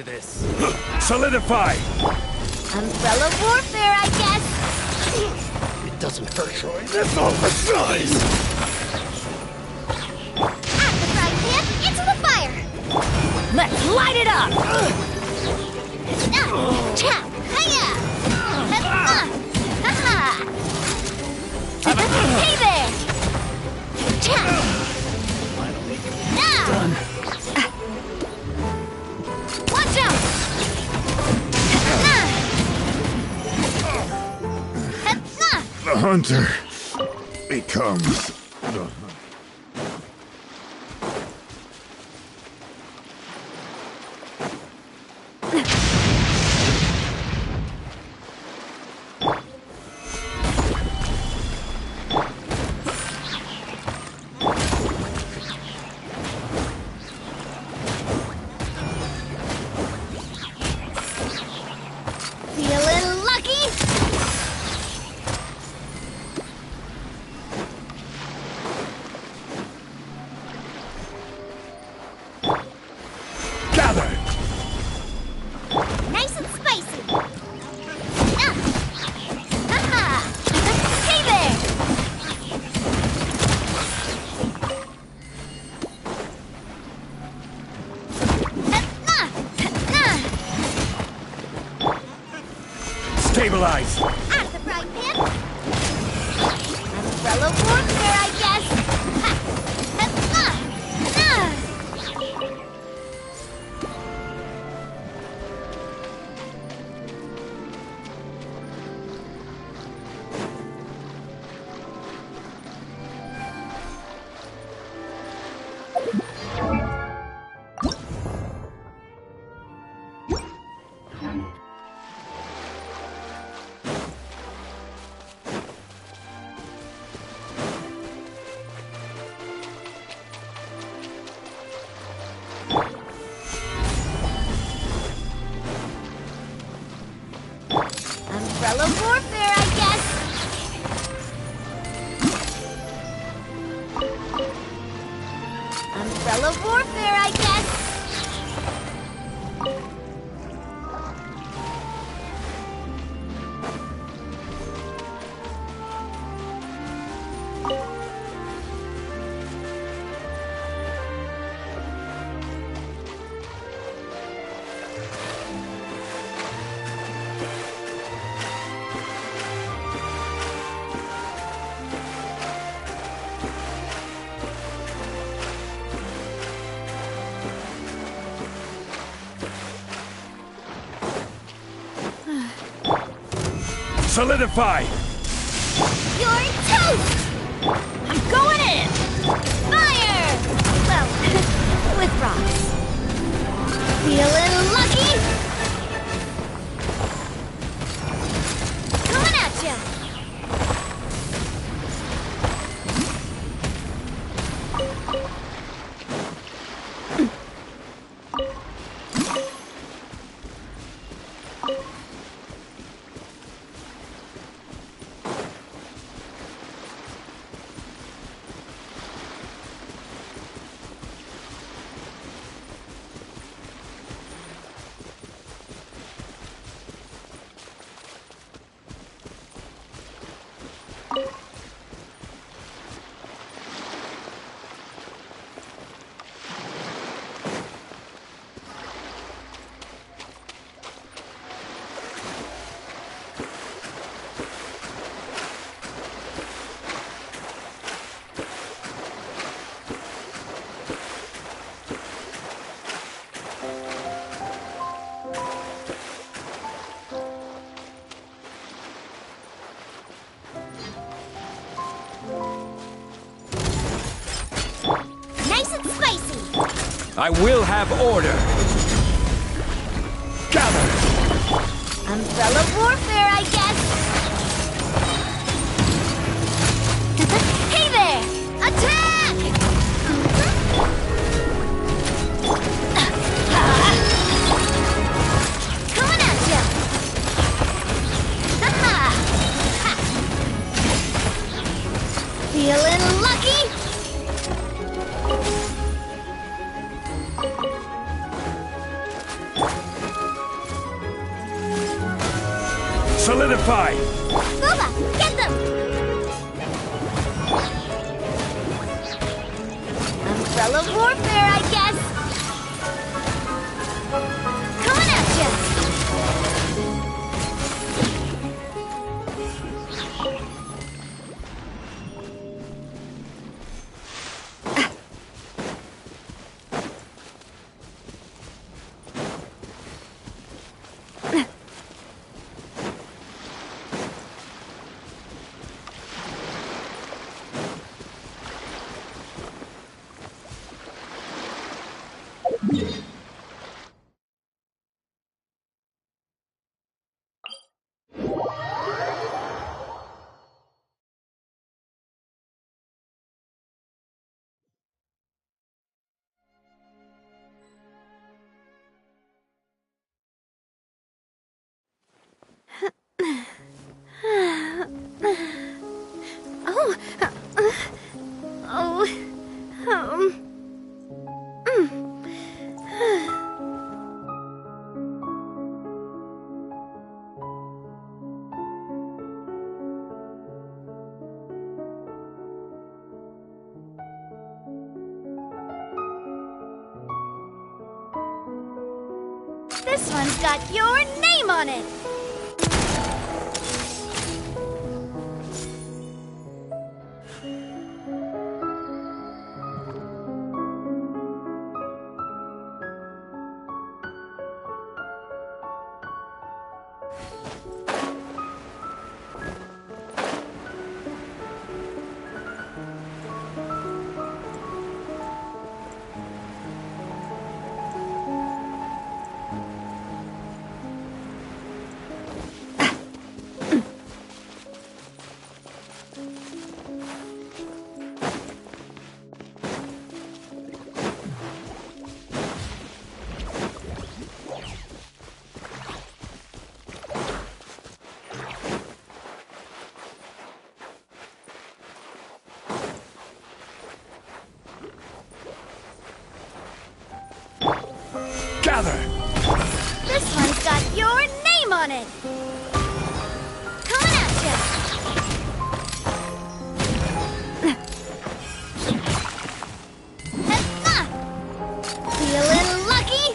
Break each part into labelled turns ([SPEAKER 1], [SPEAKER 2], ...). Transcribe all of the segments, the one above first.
[SPEAKER 1] this.
[SPEAKER 2] Solidify!
[SPEAKER 3] Umbrella warfare, I guess.
[SPEAKER 1] It doesn't hurt.
[SPEAKER 2] Try this on for size!
[SPEAKER 3] At the frying pan, into the fire.
[SPEAKER 4] Let's light it up!
[SPEAKER 3] Cha! Hiya! Ha-ha! Hey there! Cha!
[SPEAKER 1] Done.
[SPEAKER 3] Watch out!
[SPEAKER 2] The hunter becomes the hunter.
[SPEAKER 3] Feeling lucky?
[SPEAKER 2] Gather!
[SPEAKER 3] Nice and spicy. Ha-ha! Hey there!
[SPEAKER 2] Stabilize!
[SPEAKER 3] At the frying pan. Umbrella warfare, I guess. Umbrella warfare, I guess. Umbrella warfare, I guess.
[SPEAKER 2] Solidify!
[SPEAKER 3] You're toast!
[SPEAKER 4] I'm going in!
[SPEAKER 3] Fire! Well, with rocks. Feeling lucky? Coming at ya!
[SPEAKER 2] I will have order! Gather!
[SPEAKER 3] Umbrella warfare, I guess. Hey there! Attack! Coming at ya! Feeling lucky?
[SPEAKER 2] Solidify!
[SPEAKER 3] Booba, get them! Umbrella warfare, I guess! Coming at ya! Oh, oh, This one's got your name on it!
[SPEAKER 2] Gather!
[SPEAKER 3] This one's got your name on it! Coming at ya! Heh-ah! Feeling lucky?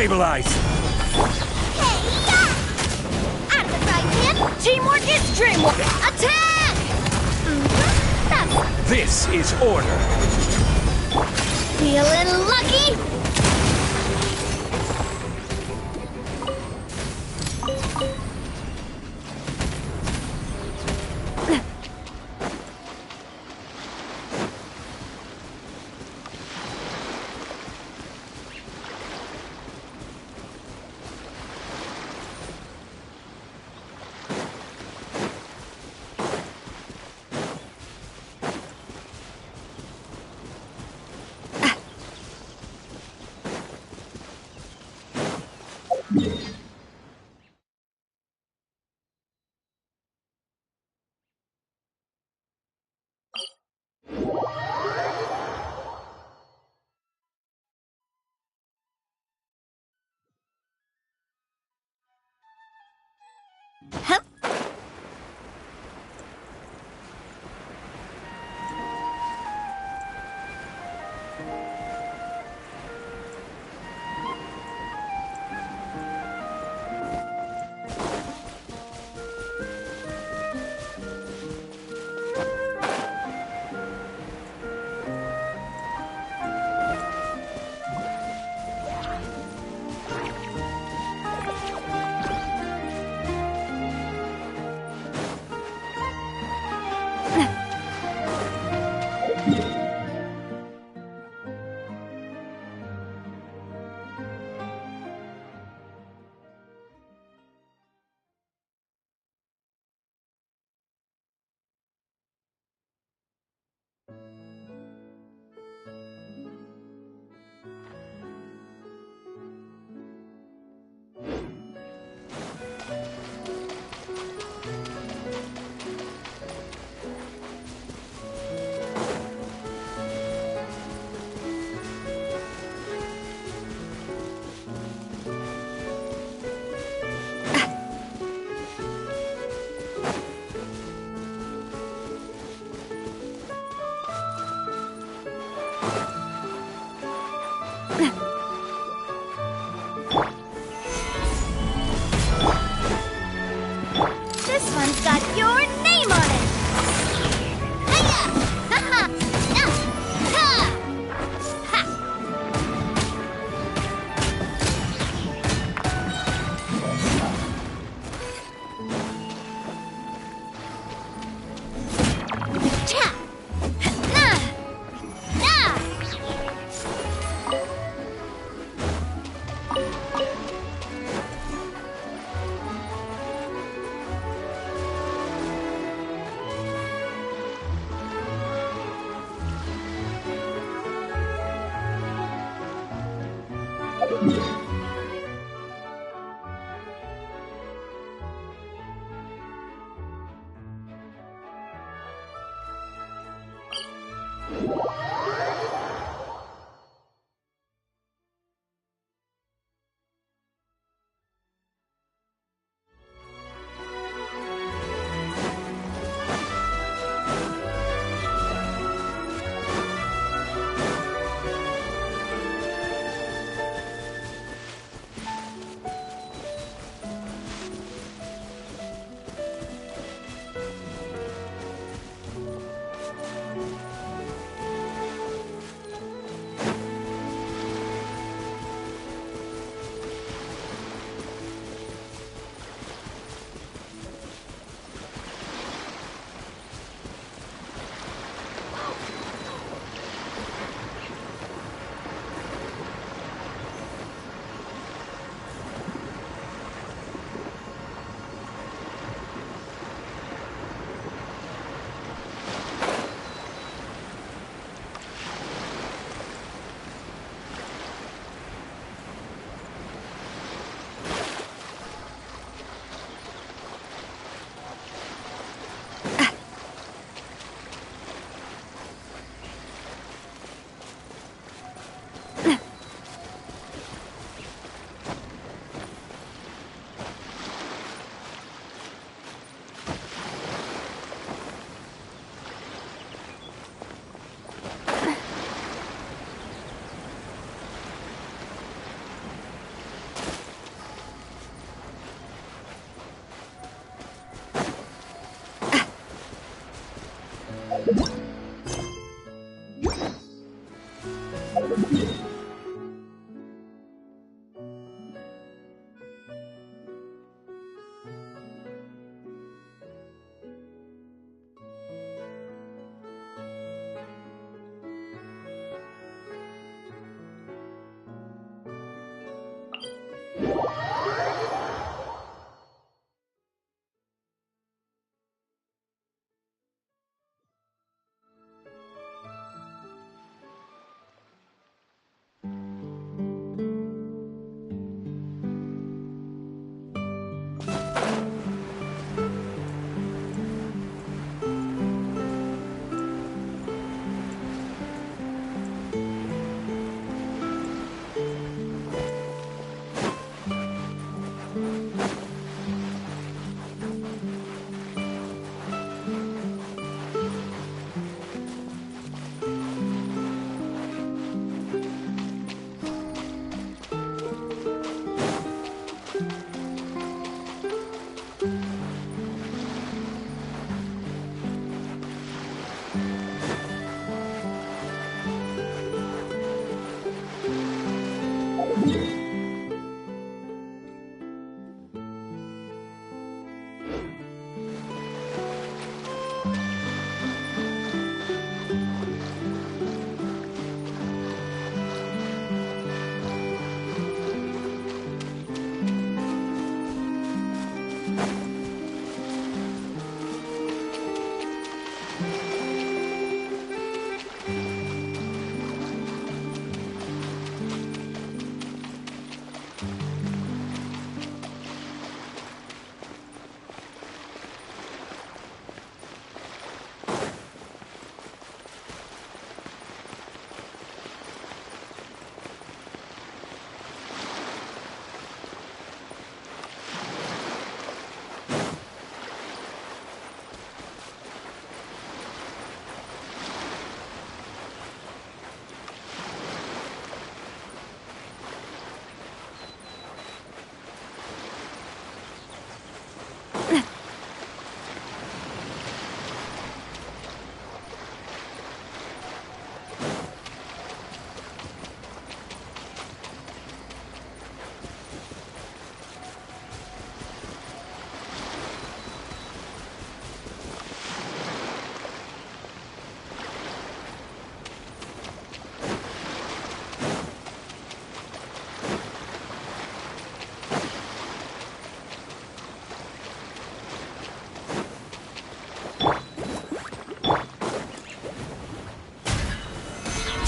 [SPEAKER 2] Stabilize!
[SPEAKER 3] Hey, yeah! Out of the frying pan!
[SPEAKER 4] Teamwork is dreamwork!
[SPEAKER 3] Attack! That's
[SPEAKER 2] This is order.
[SPEAKER 3] feeling lucky!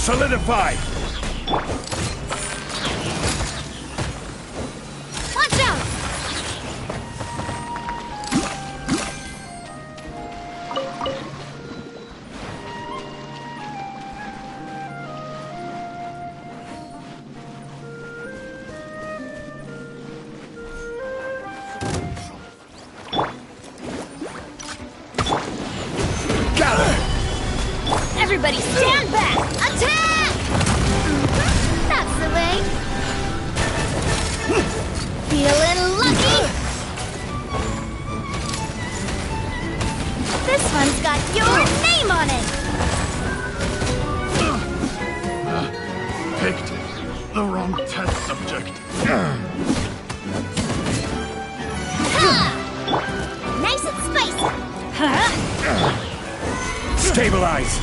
[SPEAKER 2] Solidified!
[SPEAKER 3] Watch out!
[SPEAKER 2] Gather!
[SPEAKER 4] Everybody stand back!
[SPEAKER 3] Attack! That's the way. Feeling lucky? This one's got your name on it!
[SPEAKER 2] Picked the wrong test subject.
[SPEAKER 3] Ha! Nice and spicy!
[SPEAKER 2] Stabilize!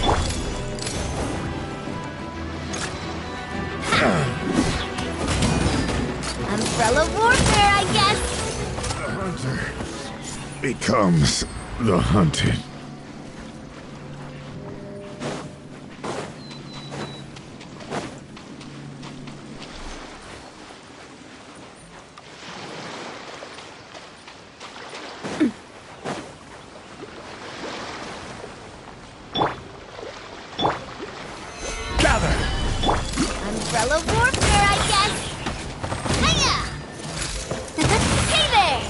[SPEAKER 3] Umbrella warfare, I guess!
[SPEAKER 2] The hunter becomes the hunted.
[SPEAKER 3] Umbrella warfare, I guess! Hiya! Hey there!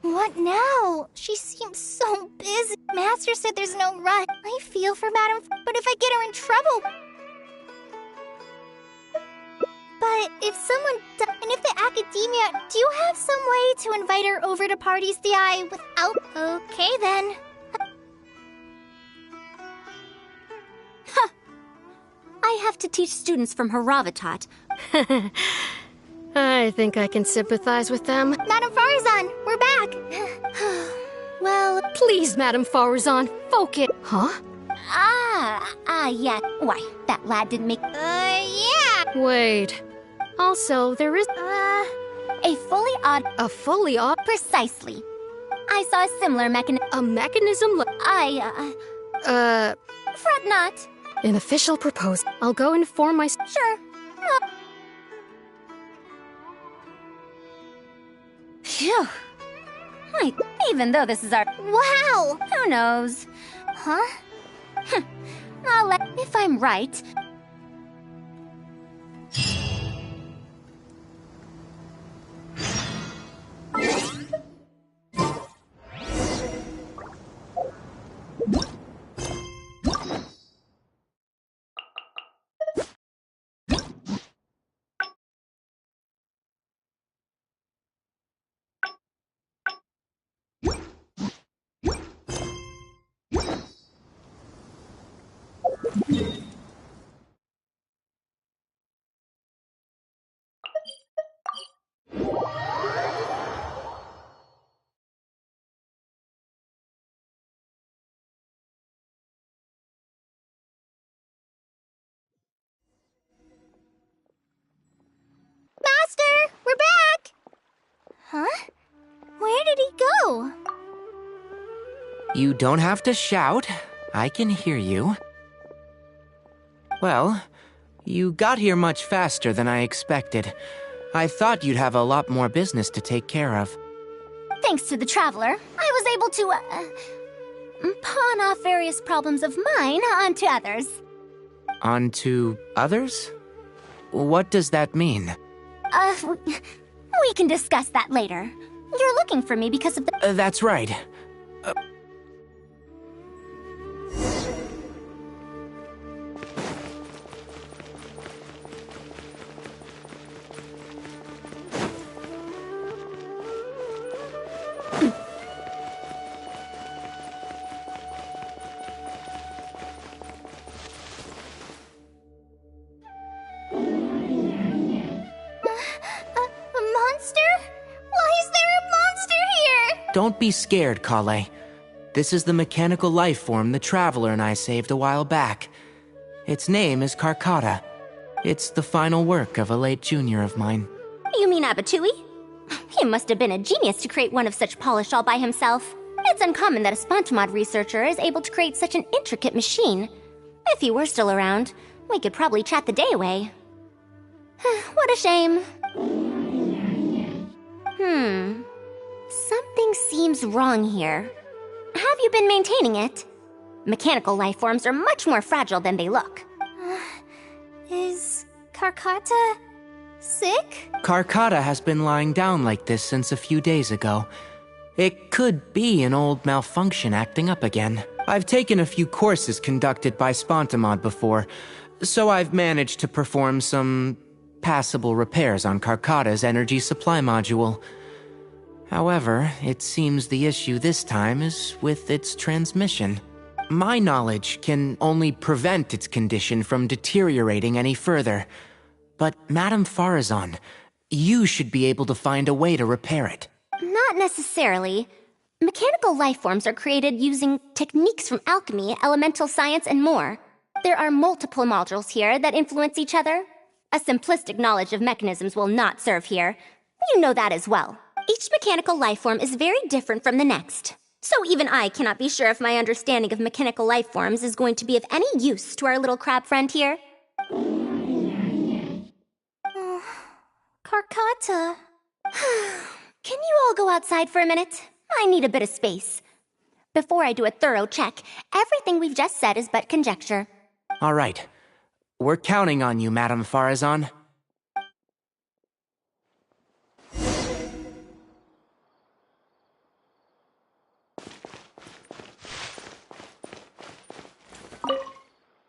[SPEAKER 3] What now? She seems so busy. Master said there's no rush. I feel for Madame but if I get her in trouble... But if someone and if the academia... Do you have some way to invite her over to parties, Di, without... Okay, then.
[SPEAKER 4] Huh. I have to teach students from Haravatat.
[SPEAKER 1] I think I can sympathize with them.
[SPEAKER 3] Madame Farazan, we're back. Well...
[SPEAKER 1] Please, Madame Farazan, focus. Huh?
[SPEAKER 3] Yeah. Why, that lad didn't make... yeah.
[SPEAKER 1] Wait. Also, there is...
[SPEAKER 3] A fully odd...
[SPEAKER 1] A fully odd...
[SPEAKER 3] Precisely. I saw a similar mechanism...
[SPEAKER 1] A mechanism
[SPEAKER 3] Fret not.
[SPEAKER 1] An official proposal. I'll go inform my...
[SPEAKER 3] Sure.
[SPEAKER 4] Phew. Even though this is our...
[SPEAKER 3] Wow!
[SPEAKER 4] Who knows?
[SPEAKER 3] Huh?
[SPEAKER 4] I'll let... If I'm right...
[SPEAKER 3] Master, we're back! Huh? Where did he go?
[SPEAKER 5] You don't have to shout. I can hear you. Well, you got here much faster than I expected. I thought you'd have a lot more business to take care of.
[SPEAKER 3] Thanks to the Traveler, I was able to, pawn off various problems of mine onto others.
[SPEAKER 5] Onto others? What does that mean?
[SPEAKER 3] We can discuss that later. You're looking for me because of the...
[SPEAKER 5] That's right. Don't be scared, Kale. This is the mechanical life form the Traveler and I saved a while back. Its name is Karkata. It's the final work of a late junior of mine.
[SPEAKER 3] You mean Abatui? He must have been a genius to create one of such polish all by himself. It's uncommon that a Spontamod researcher is able to create such an intricate machine. If he were still around, we could probably chat the day away. What a shame. Something seems wrong here. Have you been maintaining it? Mechanical life forms are much more fragile than they look. Is Karkata sick?
[SPEAKER 5] Karkata has been lying down like this since a few days ago. It could be an old malfunction acting up again. I've taken a few courses conducted by Spontamod before, so I've managed to perform some passable repairs on Karkata's energy supply module. However, it seems the issue this time is with its transmission. My knowledge can only prevent its condition from deteriorating any further. But Madame Farazan, you should be able to find a way to repair it.
[SPEAKER 3] Not necessarily. Mechanical life forms are created using techniques from alchemy, elemental science, and more. There are multiple modules here that influence each other. A simplistic knowledge of mechanisms will not serve here. You know that as well. Each mechanical life form is very different from the next. So even I cannot be sure if my understanding of mechanical life forms is going to be of any use to our little crab friend here.
[SPEAKER 4] Carcata.
[SPEAKER 3] Can you all go outside for a minute? I need a bit of space. Before I do a thorough check, everything we've just said is but conjecture.
[SPEAKER 5] All right. We're counting on you, Madame Farazan.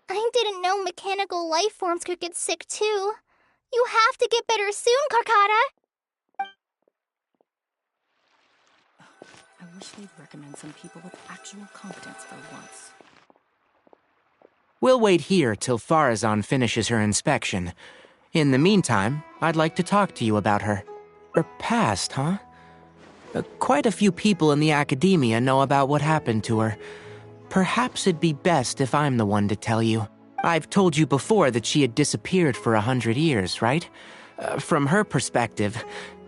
[SPEAKER 4] I didn't know mechanical life forms could get sick too. You have to get better soon, Carcata!
[SPEAKER 6] I wish they'd recommend some people with actual competence for once.
[SPEAKER 5] We'll wait here till Farazan finishes her inspection. In the meantime, I'd like to talk to you about her. Her past, huh? Quite a few people in the academia know about what happened to her. Perhaps it'd be best if I'm the one to tell you. I've told you before that she had disappeared for 100 years, right? From her perspective,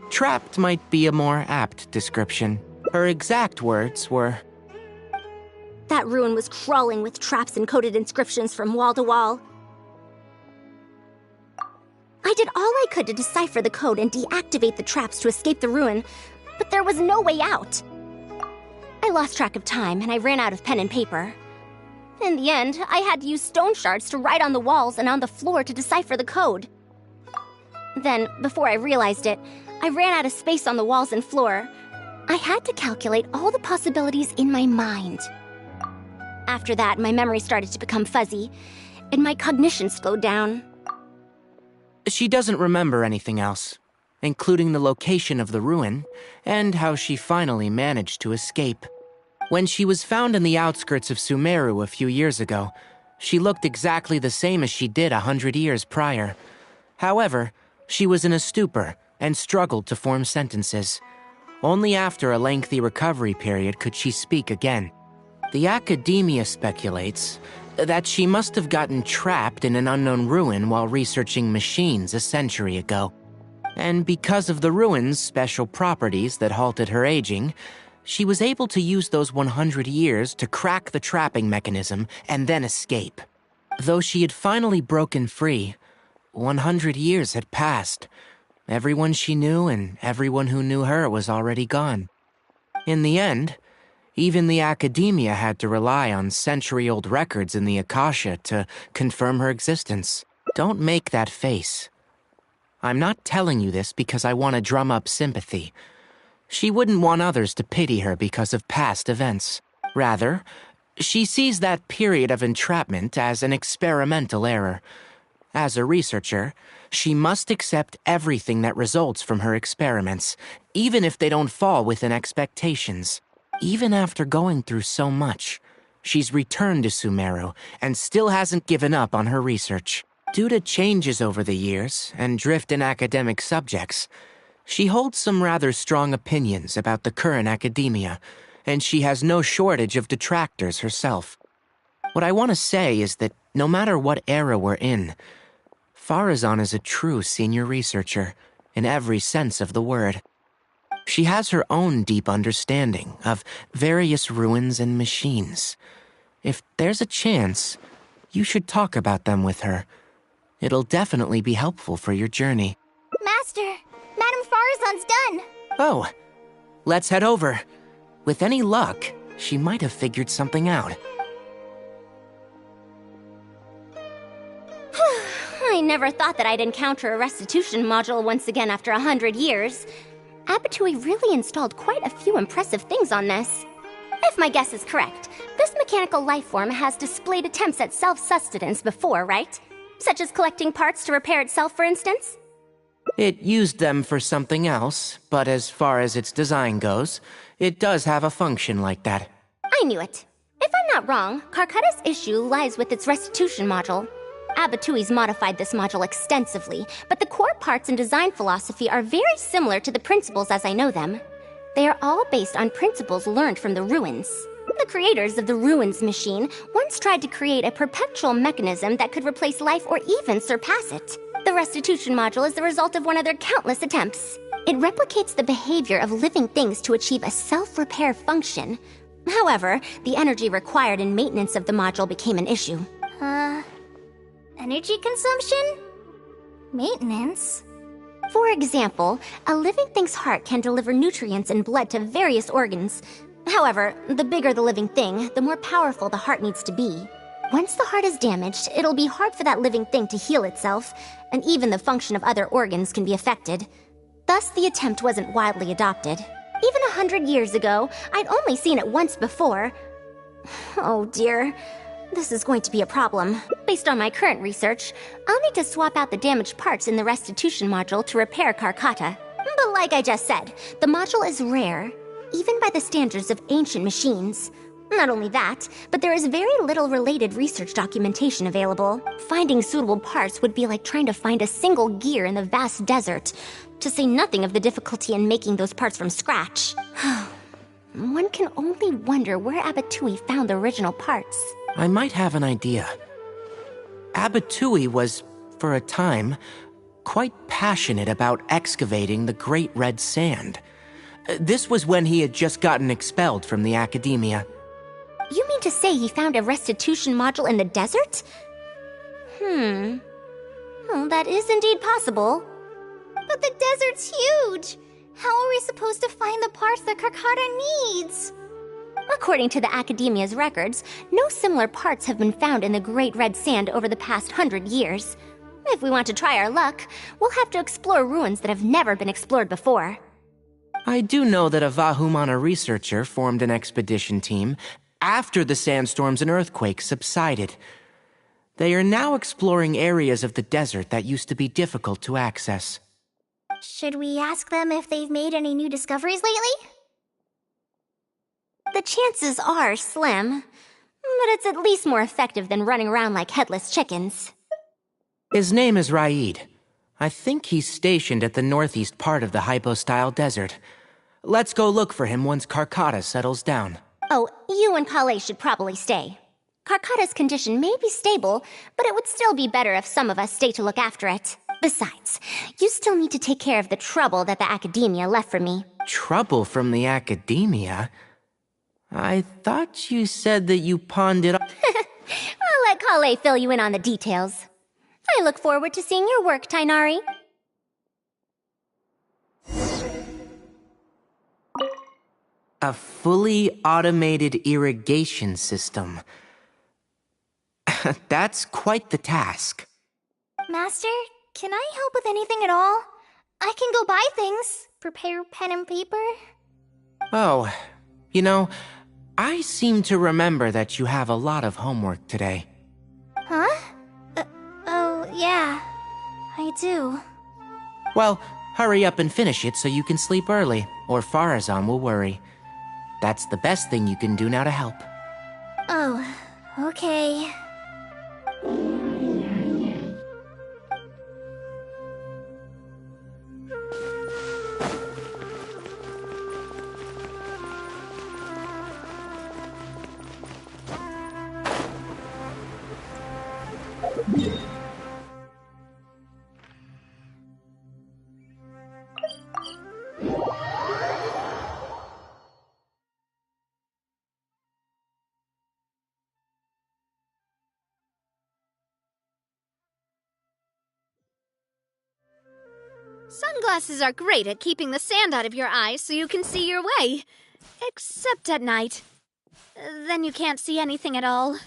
[SPEAKER 5] trapped might be a more apt description. Her exact words were,
[SPEAKER 3] That ruin was crawling with traps and coded inscriptions from wall to wall. I did all I could to decipher the code and deactivate the traps to escape the ruin, but there was no way out. I lost track of time and I ran out of pen and paper. In the end, I had to use stone shards to write on the walls and on the floor to decipher the code. Then, before I realized it, I ran out of space on the walls and floor. I had to calculate all the possibilities in my mind. After that, my memory started to become fuzzy, and my cognition slowed down.
[SPEAKER 5] She doesn't remember anything else, including the location of the ruin and how she finally managed to escape. When she was found in the outskirts of Sumeru a few years ago, she looked exactly the same as she did 100 years prior. However, she was in a stupor and struggled to form sentences. Only after a lengthy recovery period could she speak again. The academia speculates that she must have gotten trapped in an unknown ruin while researching machines a century ago. And because of the ruin's special properties that halted her aging, she was able to use those 100 years to crack the trapping mechanism and then escape. Though she had finally broken free, 100 years had passed. Everyone she knew and everyone who knew her was already gone. In the end, even the academia had to rely on century-old records in the Akasha to confirm her existence. Don't make that face. I'm not telling you this because I want to drum up sympathy. She wouldn't want others to pity her because of past events. Rather, she sees that period of entrapment as an experimental error. As a researcher, she must accept everything that results from her experiments, even if they don't fall within expectations. Even after going through so much, she's returned to Sumeru and still hasn't given up on her research. Due to changes over the years and drift in academic subjects, she holds some rather strong opinions about the current academia, and she has no shortage of detractors herself. What I want to say is that no matter what era we're in, Farazan is a true senior researcher, in every sense of the word. She has her own deep understanding of various ruins and machines. If there's a chance, you should talk about them with her. It'll definitely be helpful for your journey.
[SPEAKER 4] Master, Madame Farazan's done.
[SPEAKER 5] Oh, let's head over. With any luck, she might have figured something out.
[SPEAKER 3] I never thought that I'd encounter a restitution module once again after 100 years. Abatui really installed quite a few impressive things on this. If my guess is correct, this mechanical life form has displayed attempts at self-sustenance before, right? Such as collecting parts to repair itself, for instance?
[SPEAKER 5] It used them for something else, but as far as its design goes, it does have a function like that.
[SPEAKER 3] I knew it. If I'm not wrong, Carcata's issue lies with its restitution module. Abatui's modified this module extensively, but the core parts and design philosophy are very similar to the principles as I know them. They are all based on principles learned from the ruins. The creators of the ruins machine once tried to create a perpetual mechanism that could replace life or even surpass it. The restitution module is the result of one of their countless attempts. It replicates the behavior of living things to achieve a self-repair function, However, the energy required in maintenance of the module became an issue.
[SPEAKER 4] Energy consumption? Maintenance?
[SPEAKER 3] For example, a living thing's heart can deliver nutrients and blood to various organs. However, the bigger the living thing, the more powerful the heart needs to be. Once the heart is damaged, it'll be hard for that living thing to heal itself, and even the function of other organs can be affected. Thus, the attempt wasn't widely adopted. Even 100 years ago, I'd only seen it once before. Oh dear. This is going to be a problem. Based on my current research, I'll need to swap out the damaged parts in the restitution module to repair Karkata. But like I just said, the module is rare, even by the standards of ancient machines. Not only that, but there is very little related research documentation available. Finding suitable parts would be like trying to find a single gear in the vast desert, to say nothing of the difficulty in making those parts from scratch. One can only wonder where Abatui found the original parts.
[SPEAKER 5] I might have an idea. Abatui was, for a time, quite passionate about excavating the Great Red Sand. This was when he had just gotten expelled from the academia.
[SPEAKER 3] You mean to say he found a restitution module in the desert? Well, that is indeed possible.
[SPEAKER 4] But the desert's huge! How are we supposed to find the parts that Karkata needs?
[SPEAKER 3] According to the Academia's records, no similar parts have been found in the Great Red Sand over the past 100 years. If we want to try our luck, we'll have to explore ruins that have never been explored before.
[SPEAKER 5] I do know that a Vahumana researcher formed an expedition team after the sandstorms and earthquakes subsided. They are now exploring areas of the desert that used to be difficult to access.
[SPEAKER 4] Should we ask them if they've made any new discoveries lately?
[SPEAKER 3] The chances are slim, but it's at least more effective than running around like headless chickens.
[SPEAKER 5] His name is Raid. I think he's stationed at the northeast part of the Hypostyle Desert. Let's go look for him once Karkata settles down.
[SPEAKER 3] Oh, you and Kale should probably stay. Karkata's condition may be stable, but it would still be better if some of us stay to look after it. Besides, you still need to take care of the trouble that the Academia left for me.
[SPEAKER 5] Trouble from the Academia? I thought you said that you pawned it off.
[SPEAKER 3] I'll let Kale fill you in on the details. I look forward to seeing your work, Tainari.
[SPEAKER 5] A fully automated irrigation system. That's quite the task.
[SPEAKER 4] Master, can I help with anything at all? I can go buy things, prepare pen and paper.
[SPEAKER 5] Oh, you know, I seem to remember that you have a lot of homework today.
[SPEAKER 4] Huh? Oh, yeah. I do.
[SPEAKER 5] Well, hurry up and finish it so you can sleep early, or Farazan will worry. That's the best thing you can do now to help.
[SPEAKER 4] Oh, okay.
[SPEAKER 7] Sunglasses are great at keeping the sand out of your eyes so you can see your way. Except at night. Then you can't see anything at all.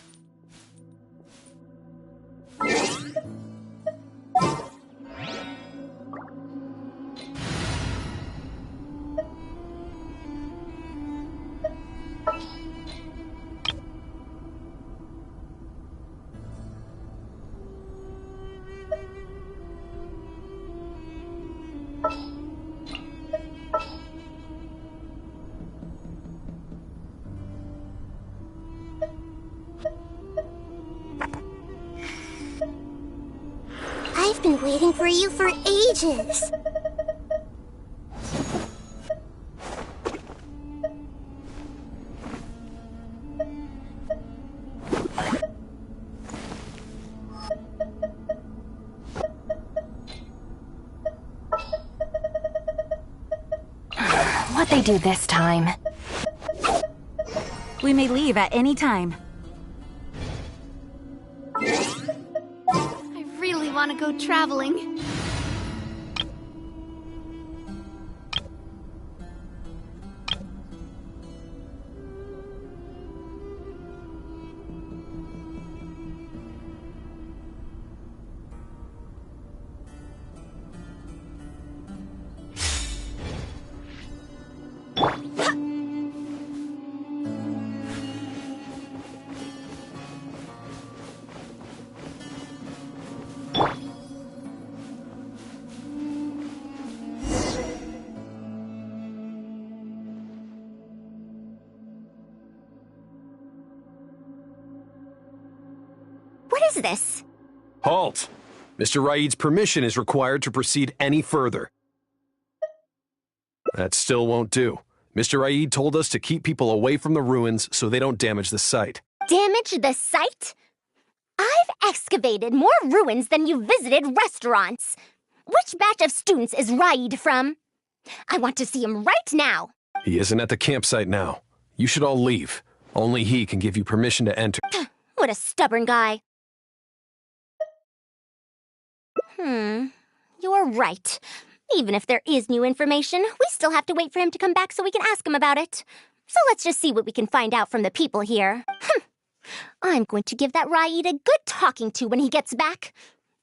[SPEAKER 4] I've been waiting for you for ages.
[SPEAKER 6] What'd they do this time? We may leave at any time.
[SPEAKER 7] I really want to go traveling.
[SPEAKER 3] What is this?
[SPEAKER 8] Halt! Mr. Raid's permission is required to proceed any further. That still won't do. Mr. Raid told us to keep people away from the ruins so they don't damage the site.
[SPEAKER 3] Damage the site? I've excavated more ruins than you visited restaurants. Which batch of students is Raid from? I want to see him right now.
[SPEAKER 8] He isn't at the campsite now. You should all leave. Only he can give you permission to enter.
[SPEAKER 3] What a stubborn guy. You're right. Even if there is new information, we still have to wait for him to come back so we can ask him about it. So let's just see what we can find out from the people here. I'm going to give that Raid a good talking to when he gets back.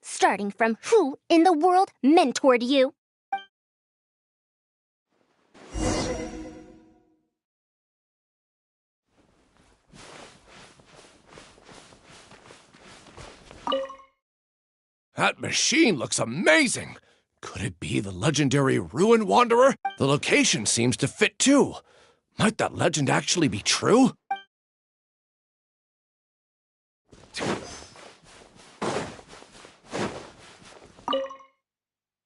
[SPEAKER 3] Starting from who in the world mentored you?
[SPEAKER 2] That machine looks amazing! Could it be the legendary Ruin Wanderer? The location seems to fit too. Might that legend actually be true?
[SPEAKER 9] The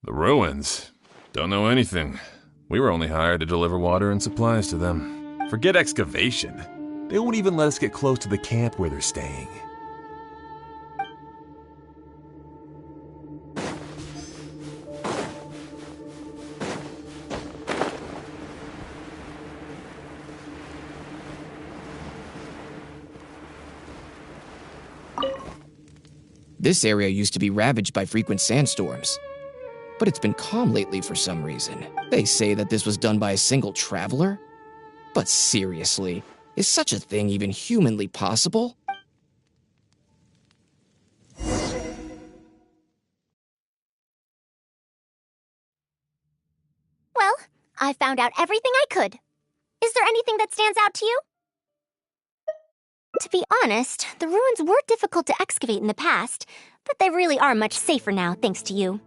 [SPEAKER 9] ruins? Don't know anything. We were only hired to deliver water and supplies to them.
[SPEAKER 10] Forget excavation. They won't even let us get close to the camp where they're staying.
[SPEAKER 11] This area used to be ravaged by frequent sandstorms, but it's been calm lately for some reason. They say that this was done by a single traveler? But seriously, is such a thing even humanly possible?
[SPEAKER 3] Well, I found out everything I could. Is there anything that stands out to you? To be honest, the ruins were difficult to excavate in the past, but they really are much safer now thanks to you.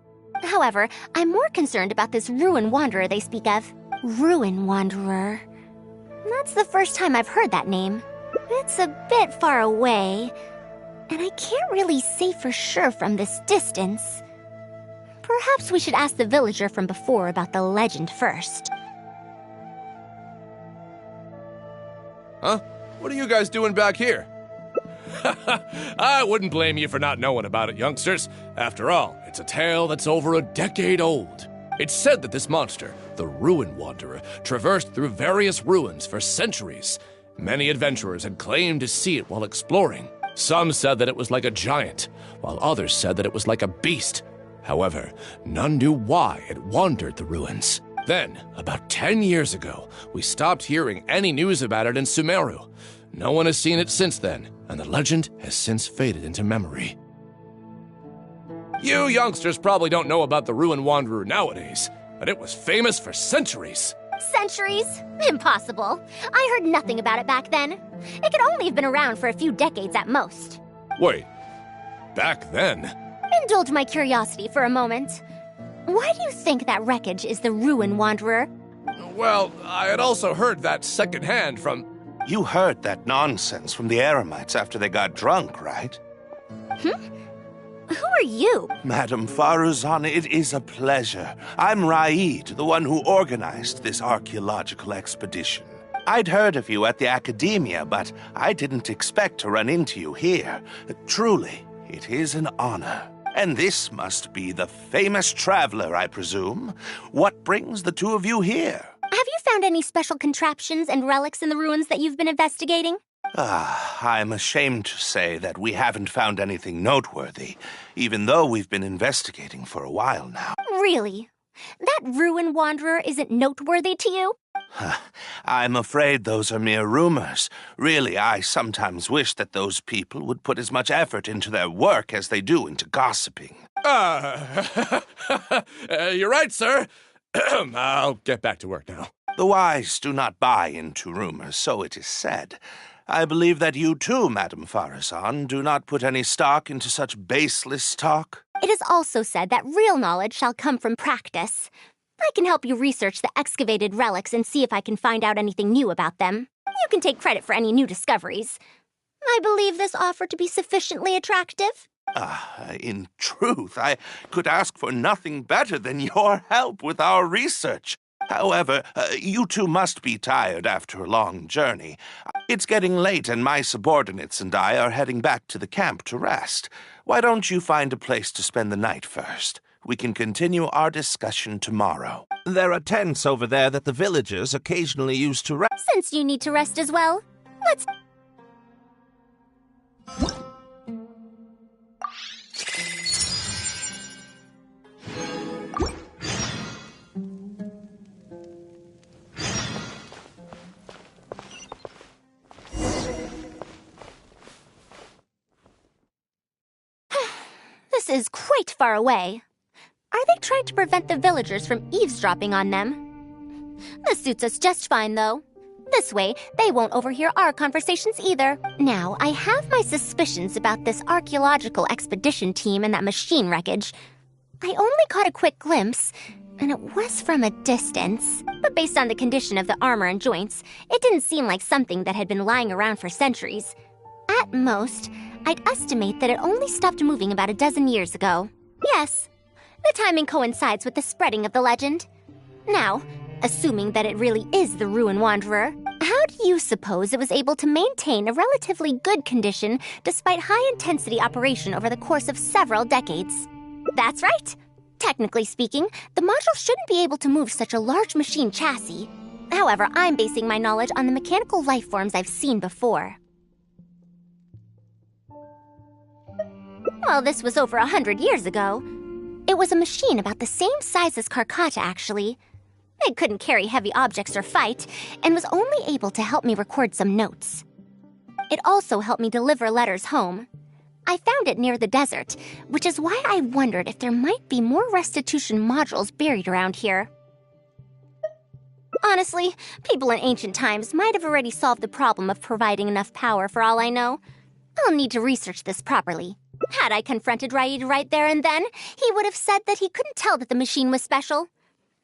[SPEAKER 3] However, I'm more concerned about this Ruin Wanderer they speak of. Ruin Wanderer. That's the first time I've heard that name. It's a bit far away, and I can't really say for sure from this distance. Perhaps we should ask the villager from before about the legend first.
[SPEAKER 2] Huh? What are you guys doing back here? I wouldn't blame you for not knowing about it, youngsters. After all, it's a tale that's over a decade old. It's said that this monster, the Ruin Wanderer, traversed through various ruins for centuries. Many adventurers had claimed to see it while exploring. Some said that it was like a giant, while others said that it was like a beast. However, none knew why it wandered the ruins. Then, about 10 years ago, we stopped hearing any news about it in Sumeru. No one has seen it since then, and the legend has since faded into memory. You youngsters probably don't know about the Ruin Wanderer nowadays, but it was famous for centuries.
[SPEAKER 3] Centuries? Impossible. I heard nothing about it back then. It could only have been around for a few decades at most.
[SPEAKER 2] Wait, back then?
[SPEAKER 3] Indulge my curiosity for a moment. Why do you think that wreckage is the Ruin Wanderer?
[SPEAKER 2] Well, I had also heard that secondhand from...
[SPEAKER 12] You heard that nonsense from the Eremites after they got drunk, right?
[SPEAKER 3] Who are you?
[SPEAKER 12] Madam Faruzan, it is a pleasure. I'm Raid, the one who organized this archaeological expedition. I'd heard of you at the academia, but I didn't expect to run into you here. Truly, it is an honor. And this must be the famous traveler, I presume. What brings the two of you here?
[SPEAKER 3] Have you found any special contraptions and relics in the ruins that you've been investigating?
[SPEAKER 12] I'm ashamed to say that we haven't found anything noteworthy, even though we've been investigating for a while now.
[SPEAKER 3] Really? That ruin wanderer isn't noteworthy to you?
[SPEAKER 12] I'm afraid those are mere rumors. Really, I sometimes wish that those people would put as much effort into their work as they do into gossiping.
[SPEAKER 2] You're right, sir. I'll get back to work now.
[SPEAKER 12] The wise do not buy into rumors, so it is said. I believe that you too, Madame Farazan, do not put any stock into such baseless talk.
[SPEAKER 3] It is also said that real knowledge shall come from practice. I can help you research the excavated relics and see if I can find out anything new about them. You can take credit for any new discoveries. I believe this offer to be sufficiently attractive.
[SPEAKER 12] In truth, I could ask for nothing better than your help with our research. However, you two must be tired after a long journey. It's getting late and my subordinates and I are heading back to the camp to rest. Why don't you find a place to spend the night first? We can continue our discussion tomorrow.
[SPEAKER 13] There are tents over there that the villagers occasionally use to rest.
[SPEAKER 3] Since you need to rest as well, let's... This is quite far away. Are they trying to prevent the villagers from eavesdropping on them? This suits us just fine, though. This way, they won't overhear our conversations either. Now, I have my suspicions about this archaeological expedition team and that machine wreckage. I only caught a quick glimpse, and it was from a distance. But based on the condition of the armor and joints, it didn't seem like something that had been lying around for centuries. At most, I'd estimate that it only stopped moving about a dozen years ago. Yes, the timing coincides with the spreading of the legend. Now, assuming that it really is the Ruin Wanderer, how do you suppose it was able to maintain a relatively good condition despite high-intensity operation over the course of several decades? That's right. Technically speaking, the module shouldn't be able to move such a large machine chassis. However, I'm basing my knowledge on the mechanical life forms I've seen before. Well, this was over 100 years ago. It was a machine about the same size as Karkata, actually. It couldn't carry heavy objects or fight, and was only able to help me record some notes. It also helped me deliver letters home. I found it near the desert, which is why I wondered if there might be more restitution modules buried around here. Honestly, people in ancient times might have already solved the problem of providing enough power for all I know. I'll need to research this properly. Had I confronted Raid right there and then, he would have said that he couldn't tell that the machine was special.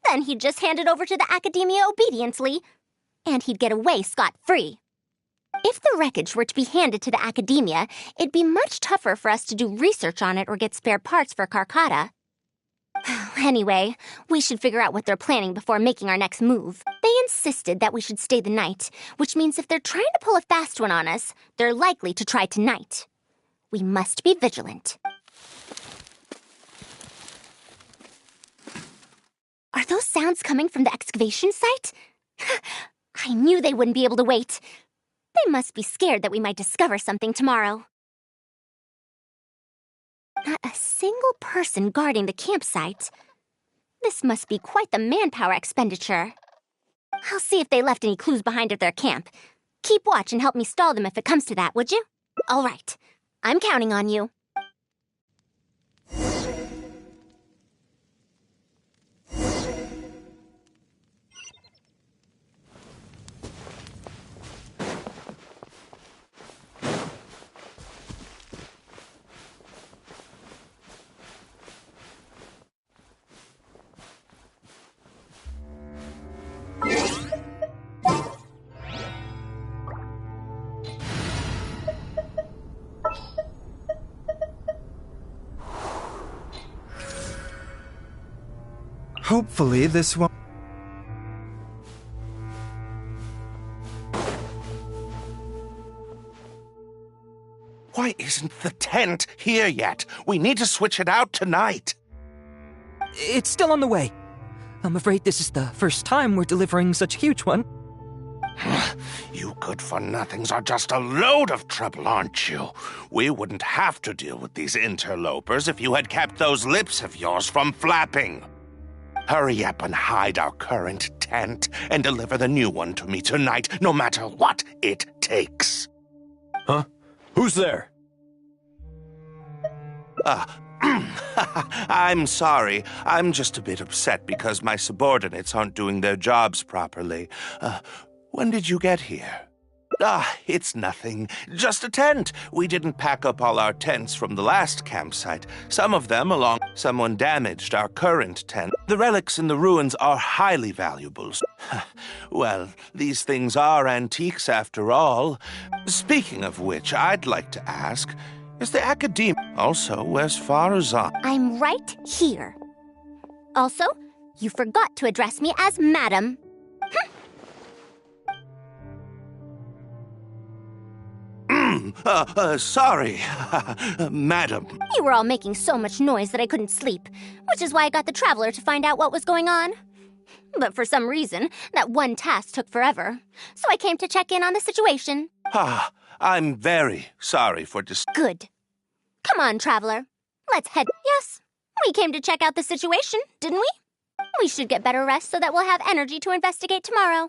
[SPEAKER 3] Then he'd just hand it over to the Academia obediently, and he'd get away scot-free. If the wreckage were to be handed to the Academia, it'd be much tougher for us to do research on it or get spare parts for Karkata. Anyway, we should figure out what they're planning before making our next move. They insisted that we should stay the night, which means if they're trying to pull a fast one on us, they're likely to try tonight. We must be vigilant. Are those sounds coming from the excavation site? I knew they wouldn't be able to wait. They must be scared that we might discover something tomorrow. Not a single person guarding the campsite. This must be quite the manpower expenditure. I'll see if they left any clues behind at their camp. Keep watch and help me stall them if it comes to that, would you? All right. I'm counting on you.
[SPEAKER 14] Hopefully this won't...
[SPEAKER 12] Why isn't the tent here yet? We need to switch it out tonight.
[SPEAKER 5] It's still on the way.
[SPEAKER 15] I'm afraid this is the first time we're delivering such a huge one.
[SPEAKER 12] You good-for-nothings are just a load of trouble, aren't you? We wouldn't have to deal with these interlopers if you had kept those lips of yours from flapping. Hurry up and hide our current tent and deliver the new one to me tonight, no matter what it takes.
[SPEAKER 8] Huh? Who's there?
[SPEAKER 12] I'm sorry. I'm just a bit upset because my subordinates aren't doing their jobs properly. When did you get here? It's nothing. Just a tent. We didn't pack up all our tents from the last campsite. Some of them along... Someone damaged our current tent. The relics in the ruins are highly valuable. Well, these things are antiques after all. Speaking of which, I'd like to ask, is the Academia... Also, where's Farazan?
[SPEAKER 3] I'm right here. Also, you forgot to address me as Madam.
[SPEAKER 12] Sorry, Madam.
[SPEAKER 3] You were all making so much noise that I couldn't sleep, which is why I got the Traveler to find out what was going on. But for some reason, that one task took forever, so I came to check in on the situation.
[SPEAKER 12] I'm very sorry for
[SPEAKER 3] Good. Come on, Traveler. Let's head. Yes, we came to check out the situation, didn't we? We should get better rest so that we'll have energy to investigate tomorrow.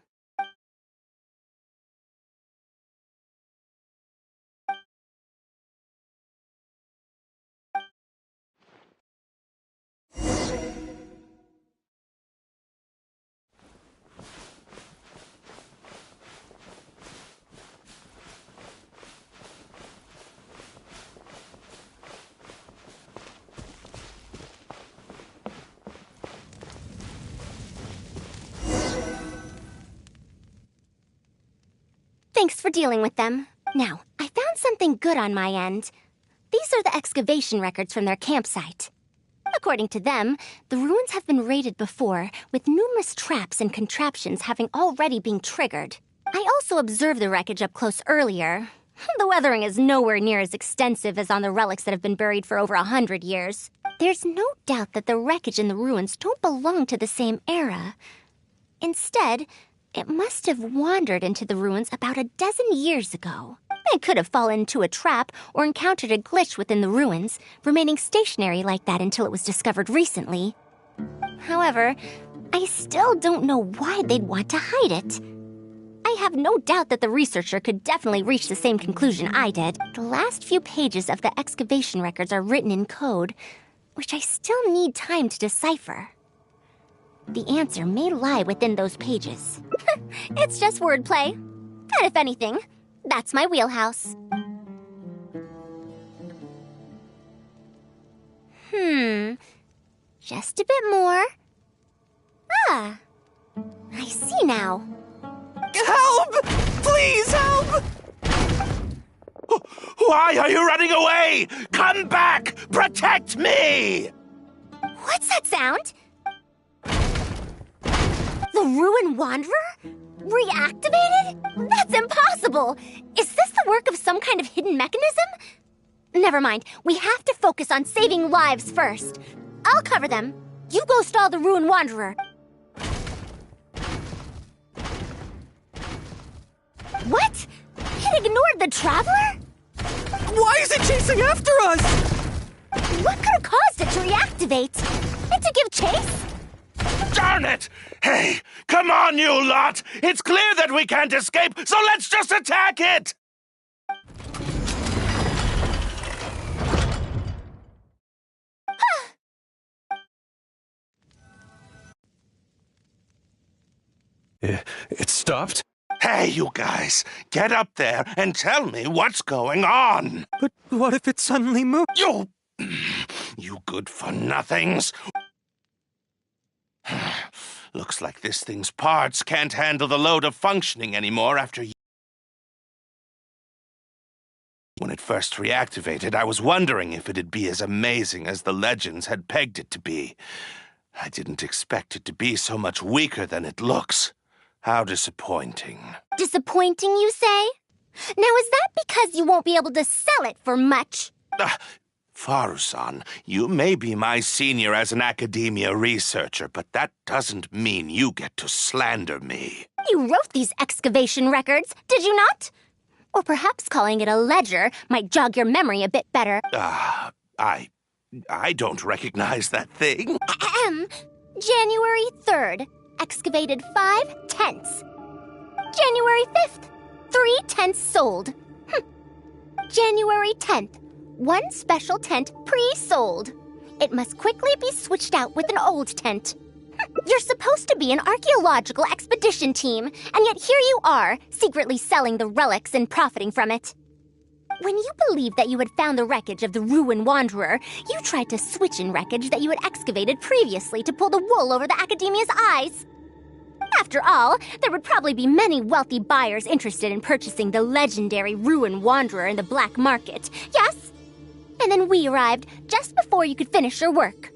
[SPEAKER 3] Thanks for dealing with them. Now, I found something good on my end. These are the excavation records from their campsite. According to them, the ruins have been raided before, with numerous traps and contraptions having already been triggered. I also observed the wreckage up close earlier. The weathering is nowhere near as extensive as on the relics that have been buried for over 100 years. There's no doubt that the wreckage in the ruins don't belong to the same era. Instead, it must have wandered into the ruins about a dozen years ago. It could have fallen into a trap or encountered a glitch within the ruins, remaining stationary like that until it was discovered recently. However, I still don't know why they'd want to hide it. I have no doubt that the researcher could definitely reach the same conclusion I did. The last few pages of the excavation records are written in code, which I still need time to decipher. The answer may lie within those pages. It's just wordplay. And if anything, that's my wheelhouse. Just a bit more. I see now.
[SPEAKER 12] Help! Please help! Why are you running away? Come back! Protect me!
[SPEAKER 3] What's that sound? The Ruin Wanderer? Reactivated? That's impossible! Is this the work of some kind of hidden mechanism? Never mind. We have to focus on saving lives first. I'll cover them. You go stall the Ruin Wanderer. What? It ignored the Traveler?
[SPEAKER 15] Why is it chasing after us?
[SPEAKER 3] What could have caused it to reactivate? And to give chase?
[SPEAKER 12] Darn it! Hey, come on, you lot! It's clear that we can't escape, so let's just attack it!
[SPEAKER 8] It stopped?
[SPEAKER 12] Hey, you guys, get up there and tell me what's going on!
[SPEAKER 15] But what if it suddenly moved?
[SPEAKER 12] You good-for-nothings! Looks like this thing's parts can't handle the load of functioning anymore after... When it first reactivated, I was wondering if it'd be as amazing as the legends had pegged it to be. I didn't expect it to be so much weaker than it looks. How disappointing.
[SPEAKER 3] Disappointing, you say? Now, is that because you won't be able to sell it for much?
[SPEAKER 12] Farusan, you may be my senior as an academia researcher, but that doesn't mean you get to slander me.
[SPEAKER 3] You wrote these excavation records, did you not? Or perhaps calling it a ledger might jog your memory a bit better.
[SPEAKER 12] I don't recognize that thing.
[SPEAKER 3] January 3rd, excavated 5 tents. January 5th, 3 tents sold. January 10th, 1 special tent pre-sold. It must quickly be switched out with an old tent. You're supposed to be an archaeological expedition team, and yet here you are, secretly selling the relics and profiting from it. When you believed that you had found the wreckage of the Ruin Wanderer, you tried to switch in wreckage that you had excavated previously to pull the wool over the Academia's eyes. After all, there would probably be many wealthy buyers interested in purchasing the legendary Ruin Wanderer in the black market, yes? And then we arrived just before you could finish your work.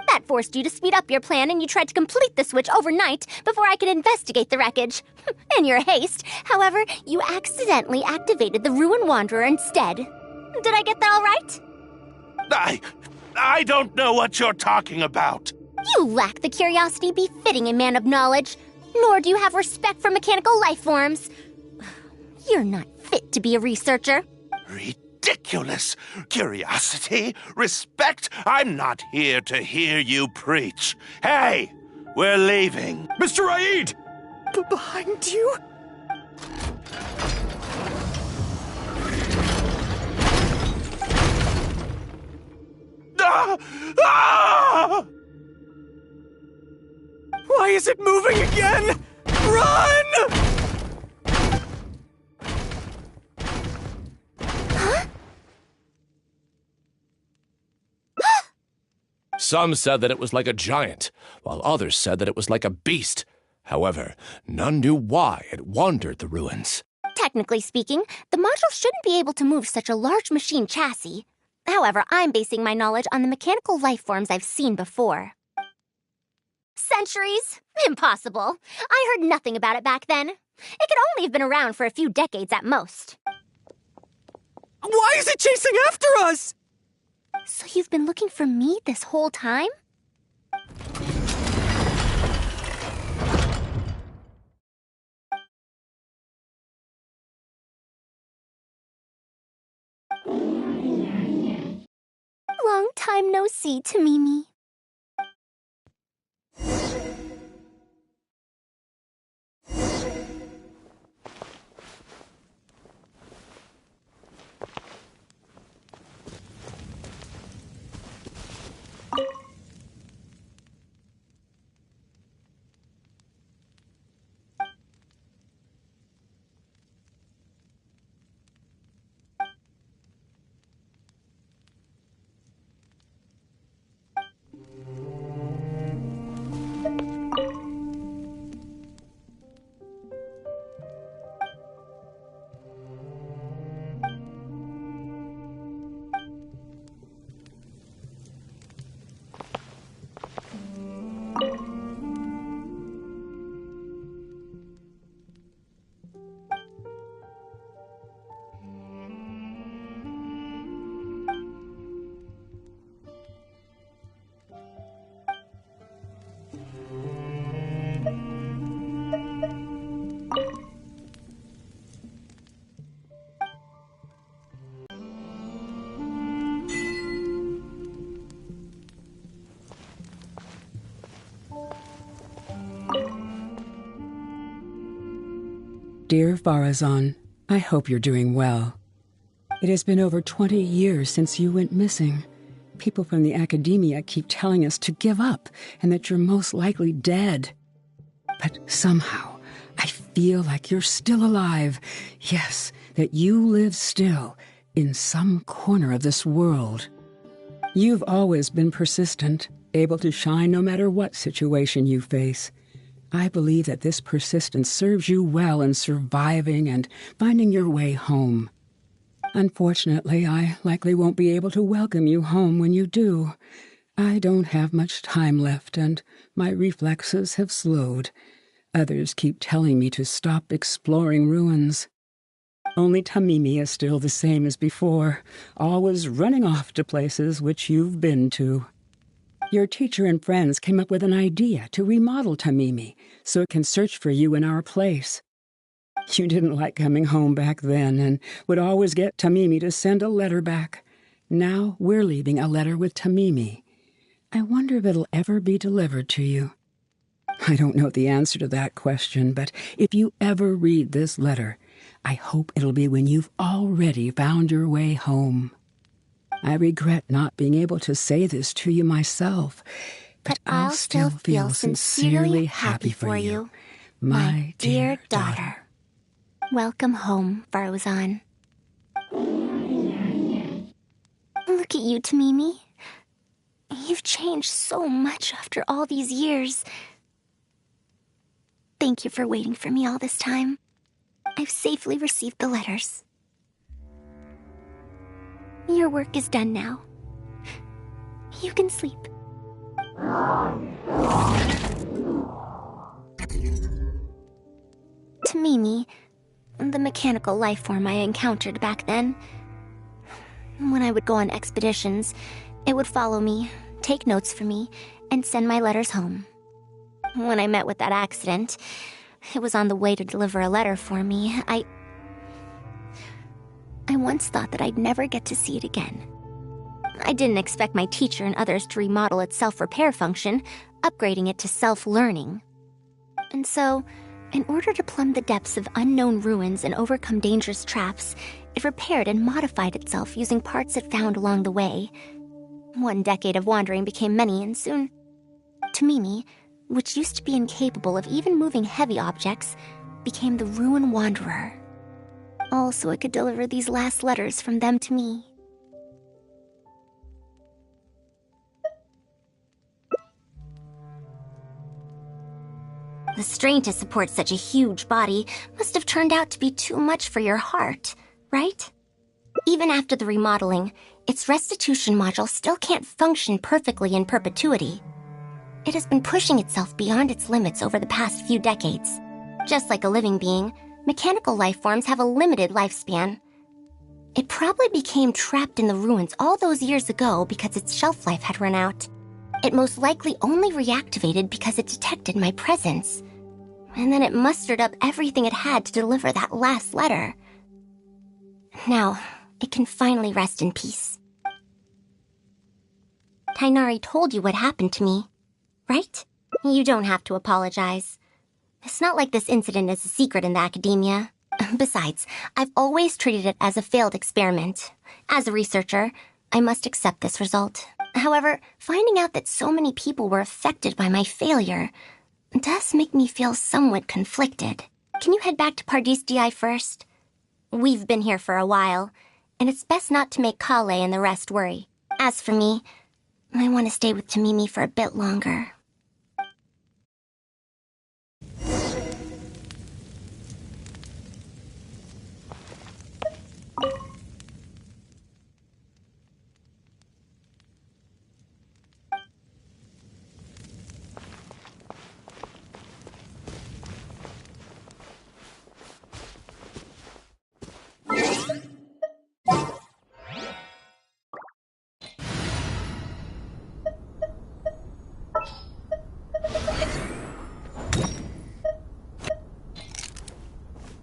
[SPEAKER 3] That forced you to speed up your plan, and you tried to complete the switch overnight before I could investigate the wreckage. In your haste, however, you accidentally activated the Ruin Wanderer instead. Did I get that all right?
[SPEAKER 12] I don't know what you're talking about.
[SPEAKER 3] You lack the curiosity befitting a man of knowledge, nor do you have respect for mechanical life forms. You're not fit to be a researcher.
[SPEAKER 12] Ridiculous. Curiosity? Respect? I'm not here to hear you preach. Hey, we're leaving.
[SPEAKER 10] Mr. Aid!
[SPEAKER 15] Behind you? Why is it moving again? Run!
[SPEAKER 2] Some said that it was like a giant, while others said that it was like a beast. However, none knew why it wandered the ruins.
[SPEAKER 3] Technically speaking, the module shouldn't be able to move such a large machine chassis. However, I'm basing my knowledge on the mechanical life forms I've seen before. Centuries? Impossible. I heard nothing about it back then. It could only have been around for a few decades at most.
[SPEAKER 15] Why is it chasing after us?
[SPEAKER 3] So you've been looking for me this whole time? Long time no see, Tamimi.
[SPEAKER 16] Dear Farazan, I hope you're doing well. It has been over 20 years since you went missing. People from the academia keep telling us to give up and that you're most likely dead. But somehow, I feel like you're still alive. Yes, that you live still in some corner of this world. You've always been persistent, able to shine no matter what situation you face. I believe that this persistence serves you well in surviving and finding your way home. Unfortunately, I likely won't be able to welcome you home when you do. I don't have much time left, and my reflexes have slowed. Others keep telling me to stop exploring ruins. Only Tamimi is still the same as before, always running off to places which you've been to. Your teacher and friends came up with an idea to remodel Tamimi so it can search for you in our place. You didn't like coming home back then and would always get Tamimi to send a letter back. Now we're leaving a letter with Tamimi. I wonder if it'll ever be delivered to you. I don't know the answer to that question, but if you ever read this letter, I hope it'll be when you've already found your way home. I regret not being able to say this to you myself, but I'll still feel sincerely happy for you, my dear daughter.
[SPEAKER 3] Welcome home, Farzan. Look at you, Tamimi. You've changed so much after all these years. Thank you for waiting for me all this time. I've safely received the letters. Your work is done now. You can sleep. Tamimi, the mechanical life form I encountered back then. When I would go on expeditions, it would follow me, take notes for me, and send my letters home. When I met with that accident, it was on the way to deliver a letter for me. I once thought that I'd never get to see it again. I didn't expect my teacher and others to remodel its self-repair function, upgrading it to self-learning. And so, in order to plumb the depths of unknown ruins and overcome dangerous traps, it repaired and modified itself using parts it found along the way. 1 decade of wandering became many, and soon, Tamimi, which used to be incapable of even moving heavy objects, became the Ruin Wanderer. All so I could deliver these last letters from them to me. The strain to support such a huge body must have turned out to be too much for your heart, right? Even after the remodeling, its restitution module still can't function perfectly in perpetuity. It has been pushing itself beyond its limits over the past few decades. Just like a living being, mechanical life forms have a limited lifespan. It probably became trapped in the ruins all those years ago because its shelf life had run out. It most likely only reactivated because it detected my presence. And then it mustered up everything it had to deliver that last letter. Now, it can finally rest in peace. Tainari told you what happened to me, right? You don't have to apologize. It's not like this incident is a secret in the academia. Besides, I've always treated it as a failed experiment. As a researcher, I must accept this result. However, finding out that so many people were affected by my failure does make me feel somewhat conflicted. Can you head back to Pardis Di first? We've been here for a while, and it's best not to make Kale and the rest worry. As for me, I want to stay with Tamimi for a bit longer.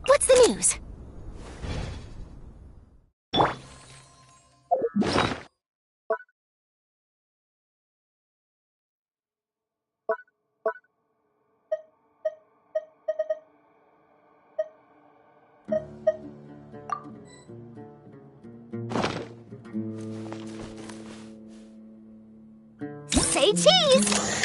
[SPEAKER 3] What's the news? Say cheese!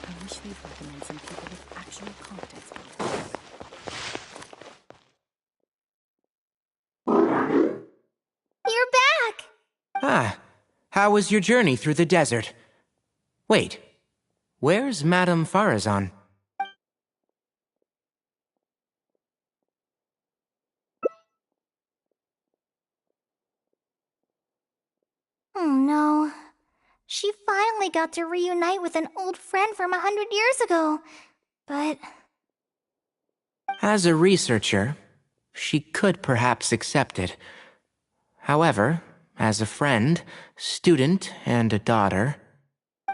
[SPEAKER 6] I wish they'd recommend some people with actual competence for roles.
[SPEAKER 4] You're back!
[SPEAKER 5] Ah, how was your journey through the desert? Wait, where's Madame Farazan?
[SPEAKER 4] Oh no. She finally got to reunite with an old friend from 100 years ago. But
[SPEAKER 5] As a researcher, she could perhaps accept it. However, as a friend, student, and a daughter,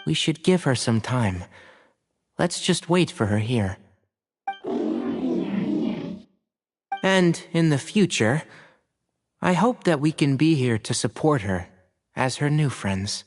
[SPEAKER 5] we should give her some time. Let's just wait for her here. And in the future, I hope that we can be here to support her as her new friends.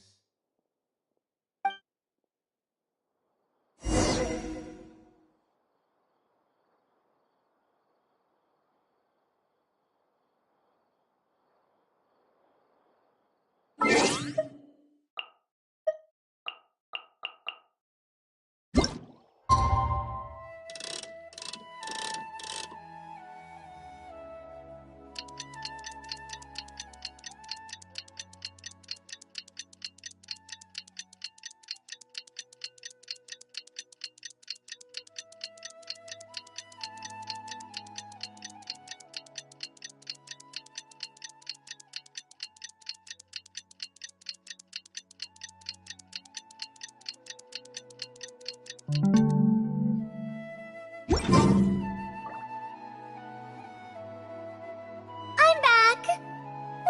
[SPEAKER 3] I'm back!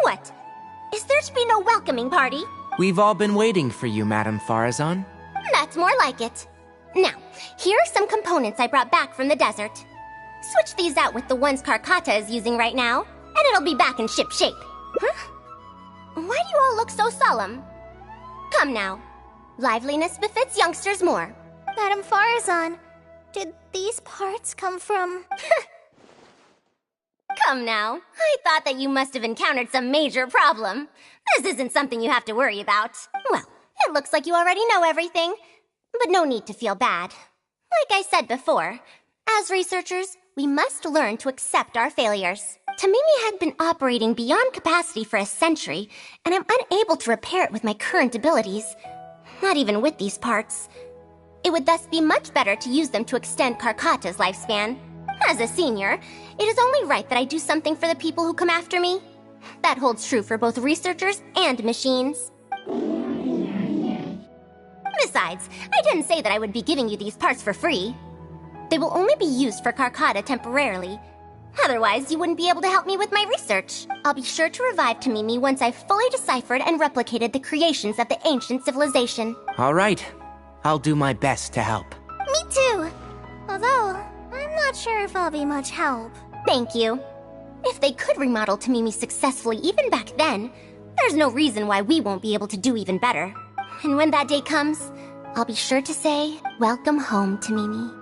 [SPEAKER 3] What? Is there to be no welcoming party?
[SPEAKER 5] We've all been waiting for you, Madame Farazan.
[SPEAKER 3] That's more like it. Now, here are some components I brought back from the desert. Switch these out with the ones Karkata is using right now, and it'll be back in ship shape. Huh? Why do you all look so solemn? Come now. Liveliness befits youngsters more.
[SPEAKER 4] Madame Farazan, did these parts come from...
[SPEAKER 3] Come now. I thought that you must have encountered some major problem. This isn't something you have to worry about. Well, it looks like you already know everything. But no need to feel bad. Like I said before, as researchers, we must learn to accept our failures. Tamimi had been operating beyond capacity for a century, and I'm unable to repair it with my current abilities. Not even with these parts. It would thus be much better to use them to extend Karkata's lifespan. As a senior, it is only right that I do something for the people who come after me. That holds true for both researchers and machines. Besides, I didn't say that I would be giving you these parts for free. They will only be used for Karkata temporarily. Otherwise, you wouldn't be able to help me with my research. I'll be sure to revive Tamimi once I've fully deciphered and replicated the creations of the ancient civilization.
[SPEAKER 5] All right. I'll do my best to help.
[SPEAKER 4] Me too! Although, I'm not sure if I'll be much help.
[SPEAKER 3] Thank you. If they could remodel Tamimi successfully even back then, there's no reason why we won't be able to do even better. And when that day comes, I'll be sure to say, welcome home, Tamimi.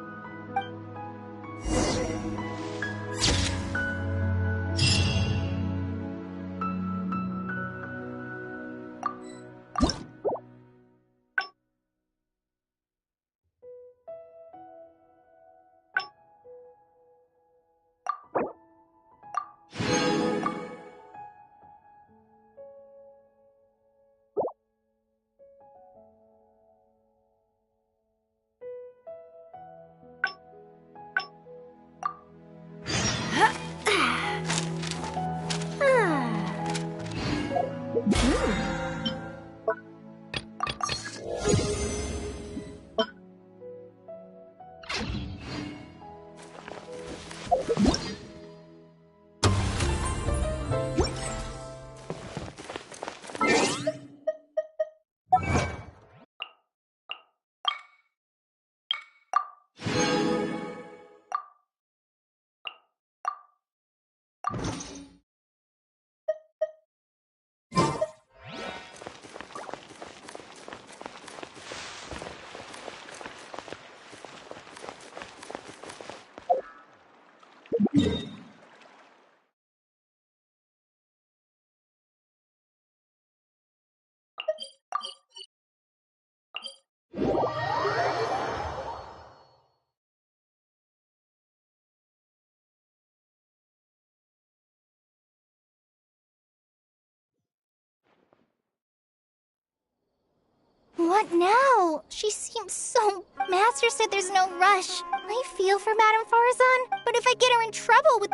[SPEAKER 4] What now? She seems so... Master said there's no rush. I feel for Madame Farazan, but if I get her in trouble with...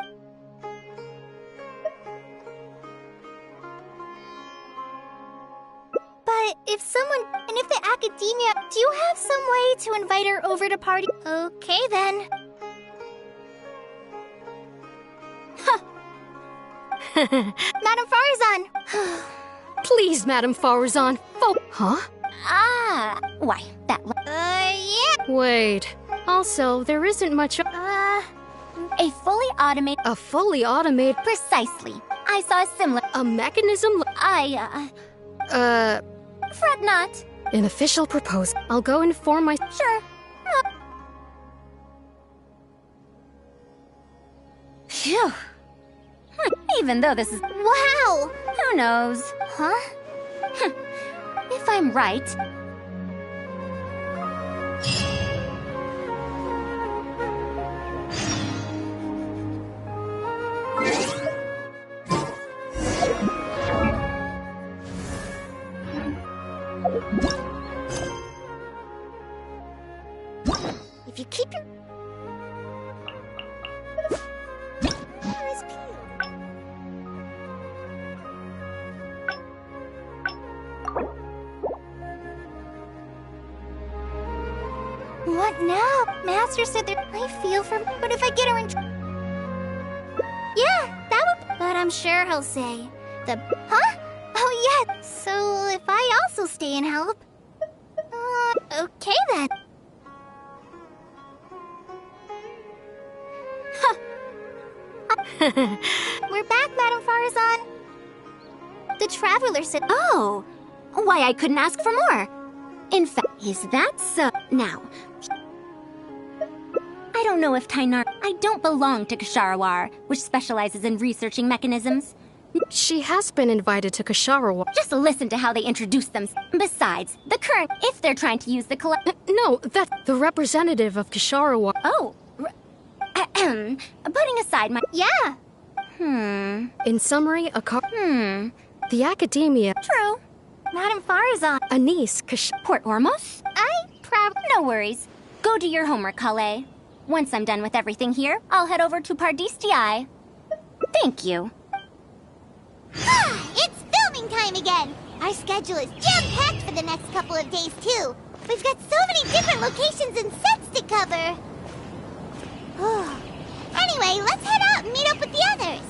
[SPEAKER 4] But if someone... And if the academia... Do you have some way to invite her over to party? Okay, then. Madame Farazan!
[SPEAKER 1] Please, Madame Farazan. Huh?
[SPEAKER 3] Ah, why, that...
[SPEAKER 4] yeah.
[SPEAKER 1] Wait. Also, there isn't much...
[SPEAKER 3] A fully automated...
[SPEAKER 1] A fully automated...
[SPEAKER 3] Precisely. I saw a similar...
[SPEAKER 1] A mechanism...
[SPEAKER 3] Fret not.
[SPEAKER 1] An official proposal. I'll go inform my...
[SPEAKER 3] Sure. Phew. Even though this is...
[SPEAKER 4] Wow!
[SPEAKER 3] Who knows? Huh? If I'm right...
[SPEAKER 4] If you keep your... What now? Master said that I feel for... But if I get her in... Yeah, that would... But I'm sure he'll say... Huh? Oh, yeah. So if I also stay and help... okay then. We're back, Madame Farazan. The Traveler said...
[SPEAKER 3] Oh! Why, I couldn't ask for more. In fact, is that so? Now... I don't know if Tainar... I don't belong to Kasharawar, which specializes in researching mechanisms.
[SPEAKER 1] She has been invited to Kasharawar.
[SPEAKER 3] Just listen to how they introduce them. Besides, the current... If they're trying to use the
[SPEAKER 1] No, that's the representative of Kasharawar.
[SPEAKER 3] Oh. Putting aside my...
[SPEAKER 4] Yeah.
[SPEAKER 1] In summary, the academia...
[SPEAKER 3] True.
[SPEAKER 4] Madame Farazan.
[SPEAKER 1] Anise,
[SPEAKER 3] Port Ormos? No worries. Go do your homework, Kale. Once I'm done with everything here, I'll head over to Pardistii. Thank you.
[SPEAKER 4] It's filming time again! Our schedule is jam-packed for the next couple of days, too. We've got so many different locations and sets to cover. Anyway, let's head out and meet up with the others.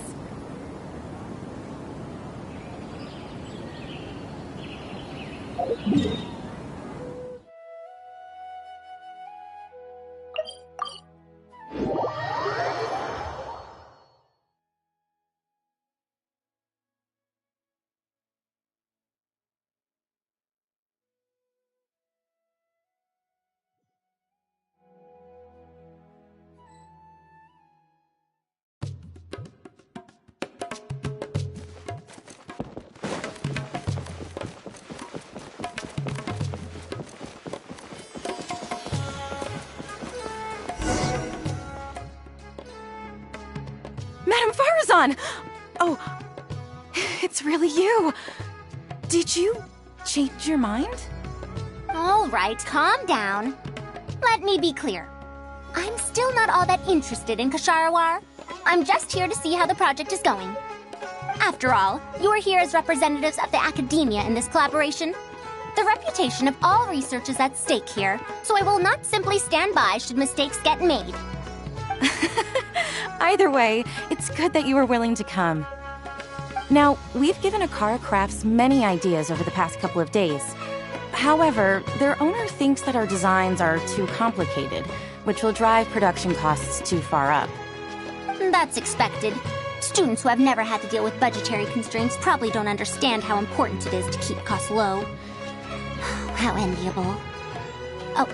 [SPEAKER 6] Madame Farazan! Oh, it's really you. Did you change your mind?
[SPEAKER 3] All right, calm down. Let me be clear. I'm still not all that interested in Kasharawar. I'm just here to see how the project is going. After all, you're here as representatives of the academia in this collaboration. The reputation of all research is at stake here, so I will not simply stand by should mistakes get made.
[SPEAKER 17] Either way, it's good that you were willing to come. Now, we've given Akara Crafts many ideas over the past couple of days. However, their owner thinks that our designs are too complicated, which will drive production costs too far up.
[SPEAKER 3] That's expected. Students who have never had to deal with budgetary constraints probably don't understand how important it is to keep costs low. How enviable. Oh,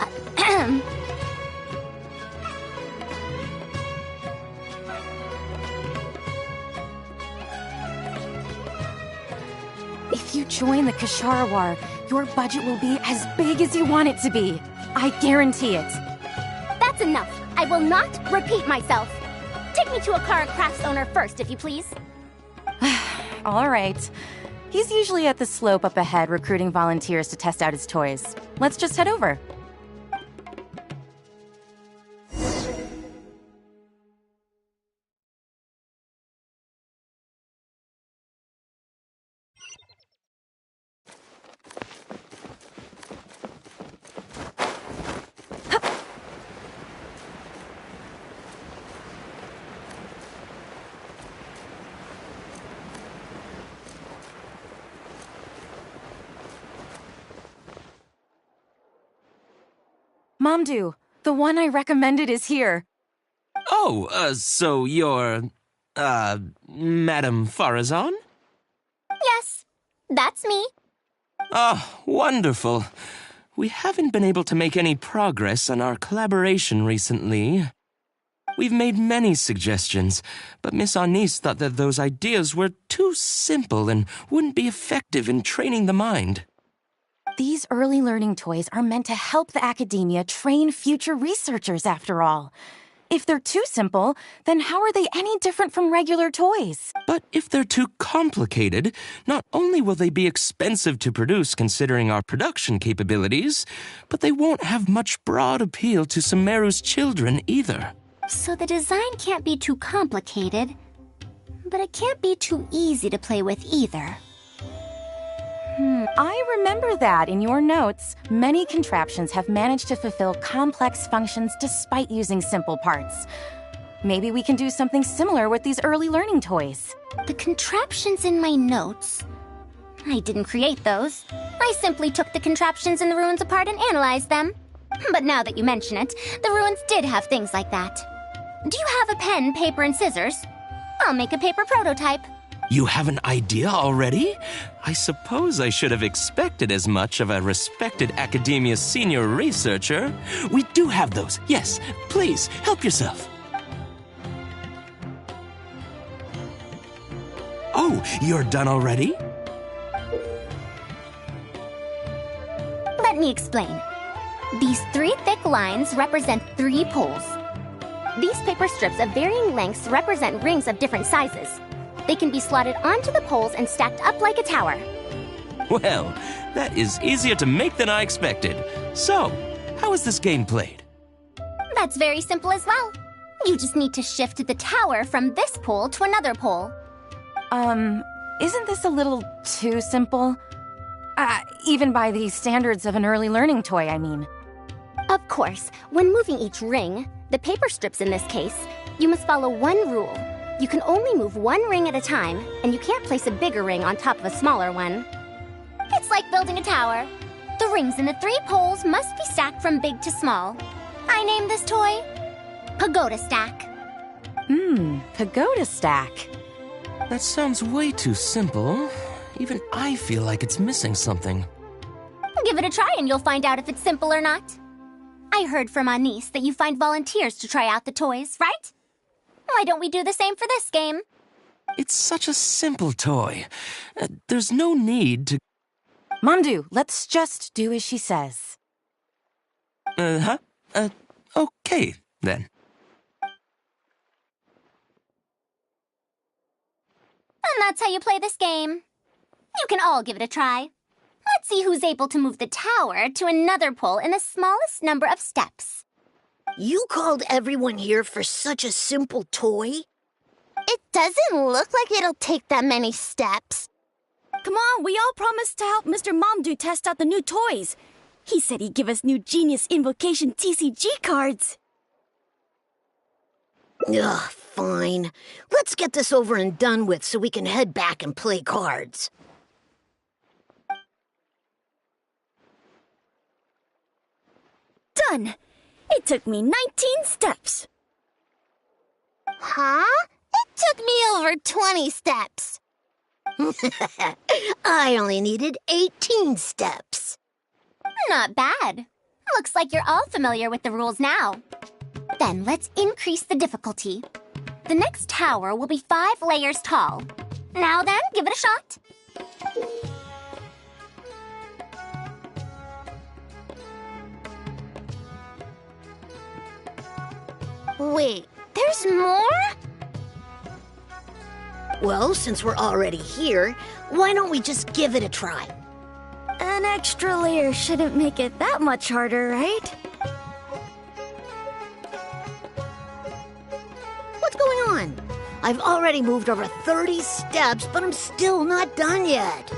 [SPEAKER 17] If you join the Kashara War, your budget will be as big as you want it to be. I guarantee it.
[SPEAKER 3] That's enough. I will not repeat myself. Take me to Akara Crafts owner first, if you please.
[SPEAKER 17] All right. He's usually at the slope up ahead recruiting volunteers to test out his toys. Let's just head over. Mamdu, the one I recommended is here.
[SPEAKER 18] Oh, so you're, Madame Farazan?
[SPEAKER 3] Yes, that's me.
[SPEAKER 18] Oh, wonderful. We haven't been able to make any progress on our collaboration recently. We've made many suggestions, but Miss Anis thought that those ideas were too simple and wouldn't be effective in training the mind.
[SPEAKER 17] These early learning toys are meant to help the academia train future researchers, after all. If they're too simple, then how are they any different from regular toys?
[SPEAKER 18] But if they're too complicated, not only will they be expensive to produce considering our production capabilities, but they won't have much broad appeal to Sumeru's children either.
[SPEAKER 3] So the design can't be too complicated, but it can't be too easy to play with either.
[SPEAKER 17] I remember that in your notes, many contraptions have managed to fulfill complex functions despite using simple parts. Maybe we can do something similar with these early learning toys.
[SPEAKER 3] The contraptions in my notes? I didn't create those. I simply took the contraptions in the ruins apart and analyzed them. But now that you mention it, the ruins did have things like that. Do you have a pen, paper, and scissors? I'll make a paper prototype.
[SPEAKER 18] You have an idea already? I suppose I should have expected as much of a respected academia senior researcher. We do have those. Yes, please, help yourself. Oh, you're done already?
[SPEAKER 3] Let me explain. These 3 thick lines represent 3 poles. These paper strips of varying lengths represent rings of different sizes. They can be slotted onto the poles and stacked up like a tower.
[SPEAKER 18] Well, that is easier to make than I expected. So, how is this game played?
[SPEAKER 3] That's very simple as well. You just need to shift the tower from this pole to another pole.
[SPEAKER 17] Isn't this a little too simple? Even by the standards of an early learning toy, I mean.
[SPEAKER 3] Of course, when moving each ring, the paper strips in this case, you must follow one rule. You can only move one ring at a time, and you can't place a bigger ring on top of a smaller one. It's like building a tower. The rings in the 3 poles must be stacked from big to small. I named this toy Pagoda Stack.
[SPEAKER 17] Pagoda Stack.
[SPEAKER 18] That sounds way too simple. Even I feel like it's missing something.
[SPEAKER 3] Give it a try and you'll find out if it's simple or not. I heard from Anis that you find volunteers to try out the toys, right? Why don't we do the same for this game?
[SPEAKER 18] It's such a simple toy. There's no need to...
[SPEAKER 17] Mamdu, let's just do as she says.
[SPEAKER 18] Okay, then.
[SPEAKER 3] And that's how you play this game. You can all give it a try. Let's see who's able to move the tower to another pole in the smallest number of steps.
[SPEAKER 19] You called everyone here for such a simple toy?
[SPEAKER 4] It doesn't look like it'll take that many steps.
[SPEAKER 20] Come on, we all promised to help Mr. Mamdu test out the new toys. He said he'd give us new Genius Invocation TCG cards.
[SPEAKER 19] Ugh, fine. Let's get this over and done with so we can head back and play cards.
[SPEAKER 20] Done! It took me 19 steps.
[SPEAKER 4] Huh? It took me over 20 steps.
[SPEAKER 19] I only needed 18 steps.
[SPEAKER 3] Not bad. Looks like you're all familiar with the rules now. Then let's increase the difficulty. The next tower will be 5 layers tall. Now then, give it a shot.
[SPEAKER 4] Wait, there's more?
[SPEAKER 19] Well, since we're already here, why don't we just give it a try?
[SPEAKER 20] An extra layer shouldn't make it that much harder, right?
[SPEAKER 19] What's going on? I've already moved over 30 steps, but I'm still not done yet.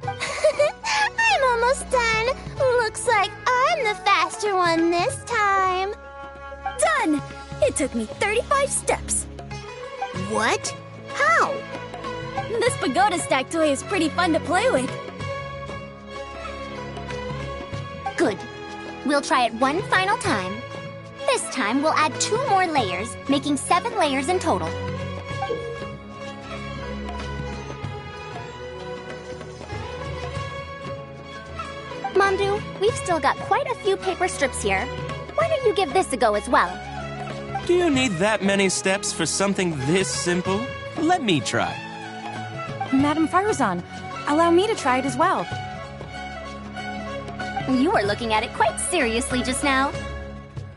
[SPEAKER 4] I'm almost done. Looks like I'm the faster one this time.
[SPEAKER 20] Done! It took me 35 steps.
[SPEAKER 19] What? How?
[SPEAKER 20] This pagoda stack toy is pretty fun to play with.
[SPEAKER 3] Good. We'll try it one final time. This time, we'll add 2 more layers, making 7 layers in total. Mamdu, we've still got quite a few paper strips here. Why don't you give this a go as well?
[SPEAKER 18] Do you need that many steps for something this simple? Let me try.
[SPEAKER 17] Madam Faruzan, allow me to try it as well.
[SPEAKER 3] You were looking at it quite seriously just now.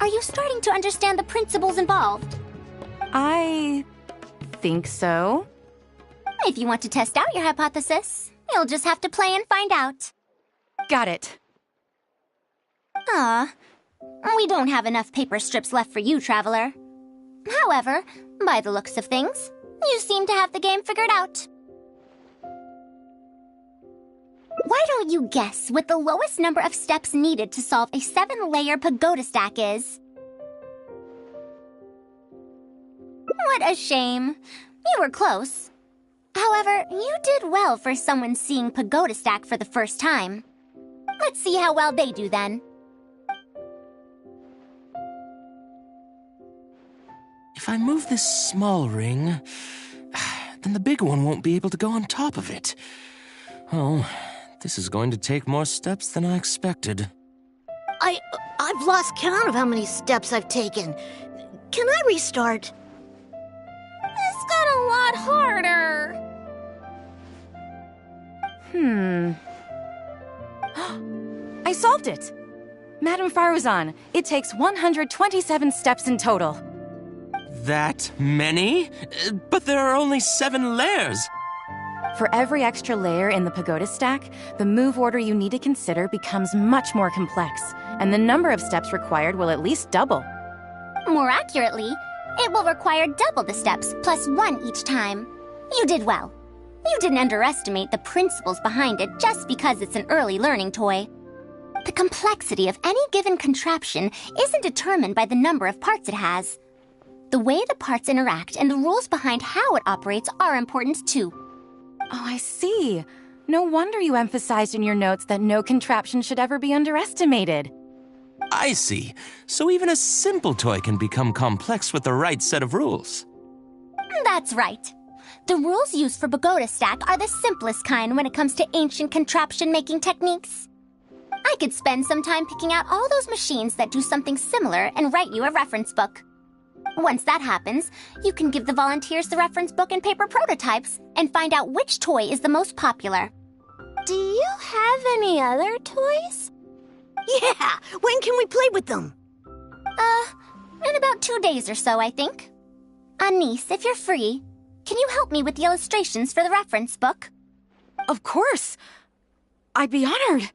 [SPEAKER 3] Are you starting to understand the principles involved?
[SPEAKER 17] I think so.
[SPEAKER 3] If you want to test out your hypothesis, you'll just have to play and find out.
[SPEAKER 17] Got it.
[SPEAKER 3] We don't have enough paper strips left for you, Traveler. However, by the looks of things, you seem to have the game figured out. Why don't you guess what the lowest number of steps needed to solve a 7-layer pagoda stack is? What a shame. You were close. However, you did well for someone seeing pagoda stack for the first time. Let's see how well they do then.
[SPEAKER 18] If I move this small ring, then the big one won't be able to go on top of it. Oh, this is going to take more steps than I expected.
[SPEAKER 19] I've lost count of how many steps I've taken. Can I restart?
[SPEAKER 4] This got a lot harder.
[SPEAKER 17] I solved it! Madam Faruzan, it takes 127 steps in total.
[SPEAKER 18] That many? But there are only 7 layers.
[SPEAKER 17] For every extra layer in the pagoda stack, the move order you need to consider becomes much more complex, and the number of steps required will at least double.
[SPEAKER 3] More accurately, it will require double the steps, plus 1 each time. You did well. You didn't underestimate the principles behind it just because it's an early learning toy. The complexity of any given contraption isn't determined by the number of parts it has. The way the parts interact and the rules behind how it operates are important too.
[SPEAKER 17] Oh, I see. No wonder you emphasized in your notes that no contraption should ever be underestimated.
[SPEAKER 18] I see. So even a simple toy can become complex with the right set of rules.
[SPEAKER 3] That's right. The rules used for pagoda stack are the simplest kind when it comes to ancient contraption-making techniques. I could spend some time picking out all those machines that do something similar and write you a reference book. Once that happens, you can give the volunteers the reference book and paper prototypes and find out which toy is the most popular.
[SPEAKER 4] Do you have any other toys?
[SPEAKER 19] Yeah! When can we play with them?
[SPEAKER 3] In about 2 days or so, I think. Anise, if you're free, can you help me with the illustrations for the reference book?
[SPEAKER 17] Of course! I'd be honored.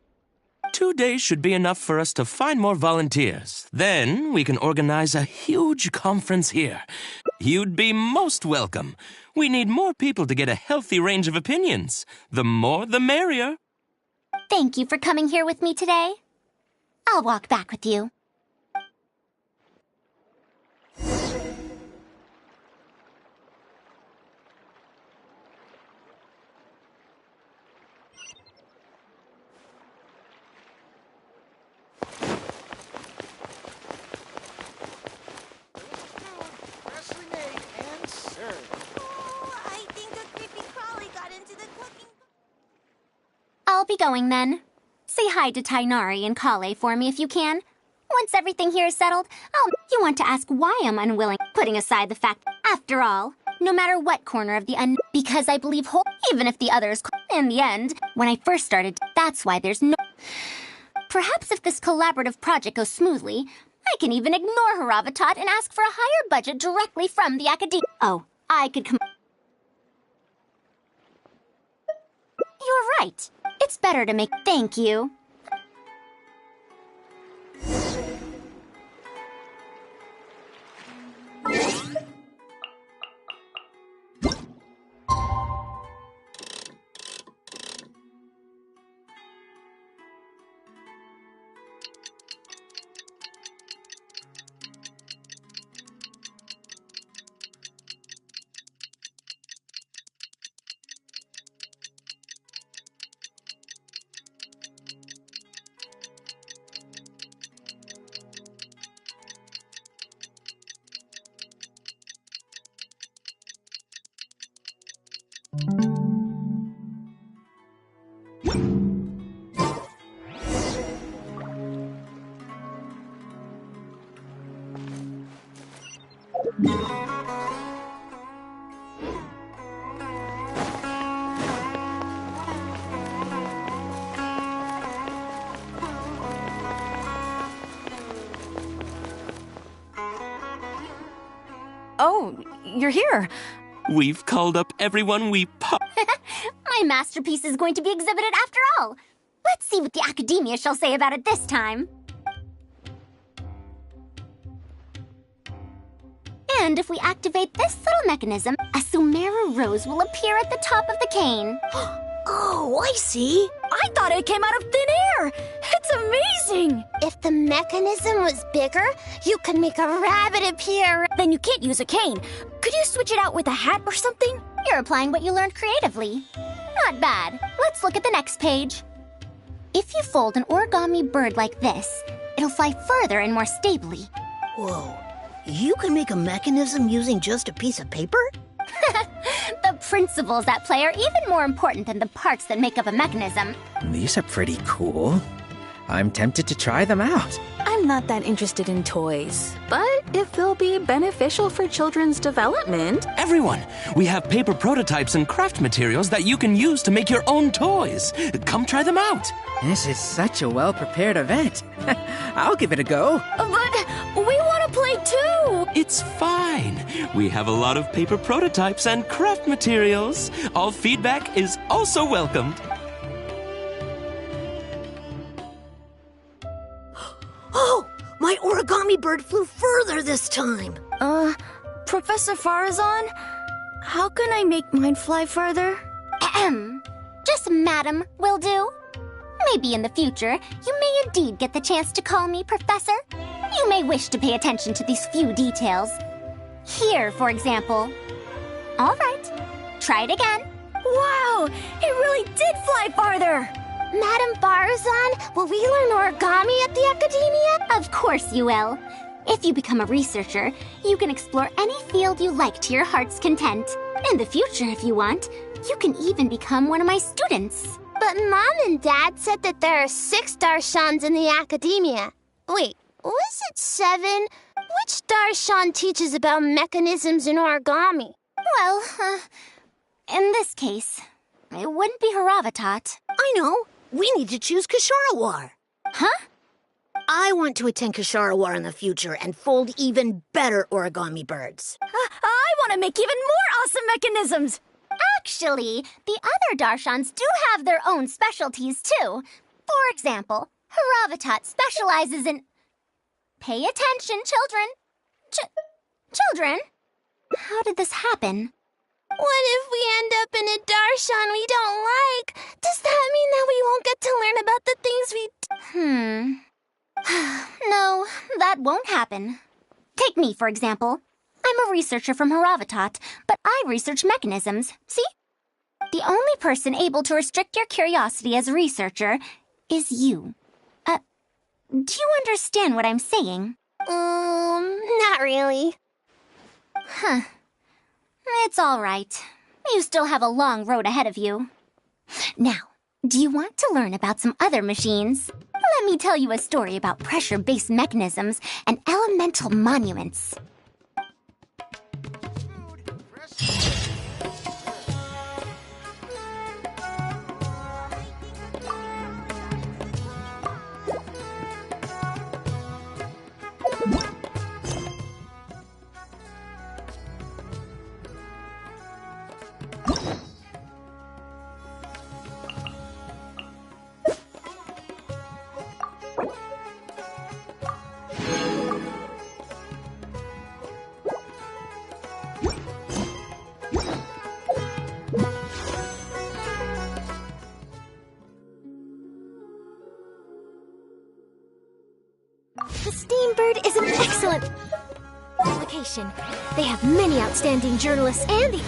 [SPEAKER 18] 2 days should be enough for us to find more volunteers. Then we can organize a huge conference here. You'd be most welcome. We need more people to get a healthy range of opinions. The more, the merrier.
[SPEAKER 3] Thank you for coming here with me today. I'll walk back with you. be going then. Say hi to Tainari and Kale for me if you can. Once everything here is settled, you want to ask why I'm unwilling, putting aside the fact, after all, no matter what corner of the because I believe even if the others, in the end, when I first started, that's why there's no... Perhaps if this collaborative project goes smoothly, I can even ignore Haravatat and ask for a higher budget directly from the academia. Oh, I could come... You're right. It's better to make... Thank you.
[SPEAKER 6] Oh, you're here.
[SPEAKER 18] We've called up everyone we
[SPEAKER 3] My masterpiece is going to be exhibited after all. Let's see what the academia shall say about it this time. And if we activate this little mechanism, a Sumera rose will appear at the top of the cane.
[SPEAKER 19] Oh, I see.
[SPEAKER 20] I thought it came out of thin air. It's amazing.
[SPEAKER 4] If the mechanism was bigger, you could make a rabbit appear.
[SPEAKER 20] Then you can't use a cane. Could you switch it out with a hat or something?
[SPEAKER 3] You're applying what you learned creatively. Not bad. Let's look at the next page. If you fold an origami bird like this, it'll fly further and more stably.
[SPEAKER 19] Whoa. You can make a mechanism using just a piece of paper?
[SPEAKER 3] The principles at play are even more important than the parts that make up a mechanism.
[SPEAKER 21] These are pretty cool. I'm tempted to try them out.
[SPEAKER 6] I'm not that interested in toys, but if they'll be beneficial for children's development...
[SPEAKER 18] Everyone, we have paper prototypes and craft materials that you can use to make your own toys. Come try them out.
[SPEAKER 21] This is such a well-prepared event. I'll give it a go.
[SPEAKER 20] But we want to play too.
[SPEAKER 18] It's fine. We have a lot of paper prototypes and craft materials. All feedback is also welcomed.
[SPEAKER 19] Oh, my origami bird flew further this time.
[SPEAKER 20] Professor Farazan, how can I make mine fly further?
[SPEAKER 3] Ahem. Just madam will do. Maybe in the future, you may indeed get the chance to call me Professor. You may wish to pay attention to these few details. Here, for example. All right, try it again.
[SPEAKER 20] Wow, it really did fly farther.
[SPEAKER 4] Madam Farazan, will we learn origami at the academia?
[SPEAKER 3] Of course you will. If you become a researcher, you can explore any field you like to your heart's content. In the future, if you want, you can even become one of my students.
[SPEAKER 4] But Mom and Dad said that there are 6 Darshans in the academia. Wait, was it 7? Which Darshan teaches about mechanisms in origami?
[SPEAKER 3] Well, in this case, it wouldn't be Haravatat.
[SPEAKER 19] I know. We need to choose Kasharawar.
[SPEAKER 3] Huh?
[SPEAKER 19] I want to attend Kasharawar in the future and fold even better origami birds.
[SPEAKER 20] I want to make even more awesome mechanisms.
[SPEAKER 3] Actually, the other Darshans do have their own specialties, too. For example, Haravatat specializes in... Pay attention, children. Children? How did this happen?
[SPEAKER 4] What if we end up in a Darshan we don't like? Does that mean that we won't get to learn about the things we...
[SPEAKER 3] No, that won't happen. Take me, for example. I'm a researcher from Haravatat, but I research mechanisms, see? The only person able to restrict your curiosity as a researcher is you. Do you understand what I'm saying?
[SPEAKER 4] Not really.
[SPEAKER 3] Huh. It's all right. You still have a long road ahead of you. Now, Do you want to learn about some other machines? Let me tell you a story about pressure-based mechanisms and elemental monuments.
[SPEAKER 7] The Steambird is an excellent application. They have many outstanding journalists and the...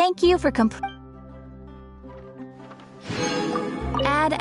[SPEAKER 20] Thank you for Add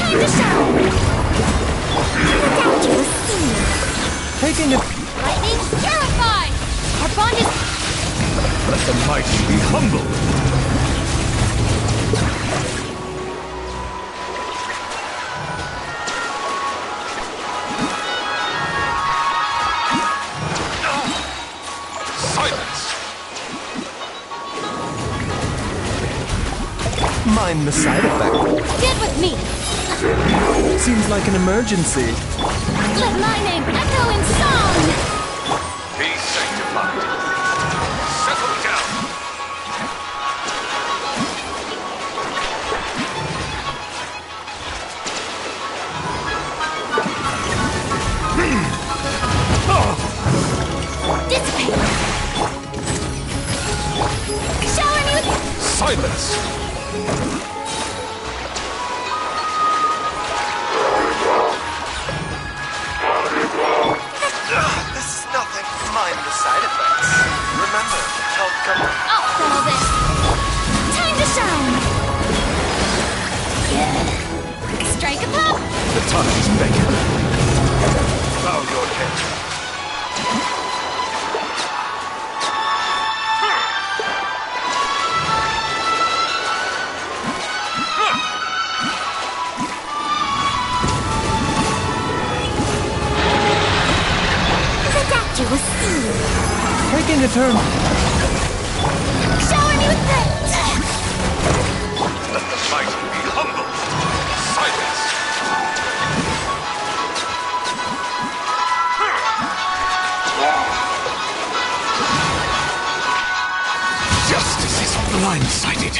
[SPEAKER 7] Time to shine! Look out, you will see!
[SPEAKER 15] Taking it.
[SPEAKER 7] Lightning, terrified! Our bond is...
[SPEAKER 10] Let the mighty be humble!
[SPEAKER 2] Silence!
[SPEAKER 15] Mind the side effect.
[SPEAKER 7] Get with me!
[SPEAKER 15] Seems like an emergency.
[SPEAKER 7] Let my name echo in song!
[SPEAKER 2] Be sanctified. Settle down.
[SPEAKER 7] Dissipate! Shower me with...
[SPEAKER 2] Silence!
[SPEAKER 15] This is nothing. Mind the side effects. Remember, health comes.
[SPEAKER 7] I'll settle this! Time to shine! Strike a pop!
[SPEAKER 10] The time's beckon. Bow your head.
[SPEAKER 7] The doctor will see you!
[SPEAKER 15] Taking a turn.
[SPEAKER 7] Shower me with grit!
[SPEAKER 2] Let the mighty be humble. Silence!
[SPEAKER 10] Justice is blindsided.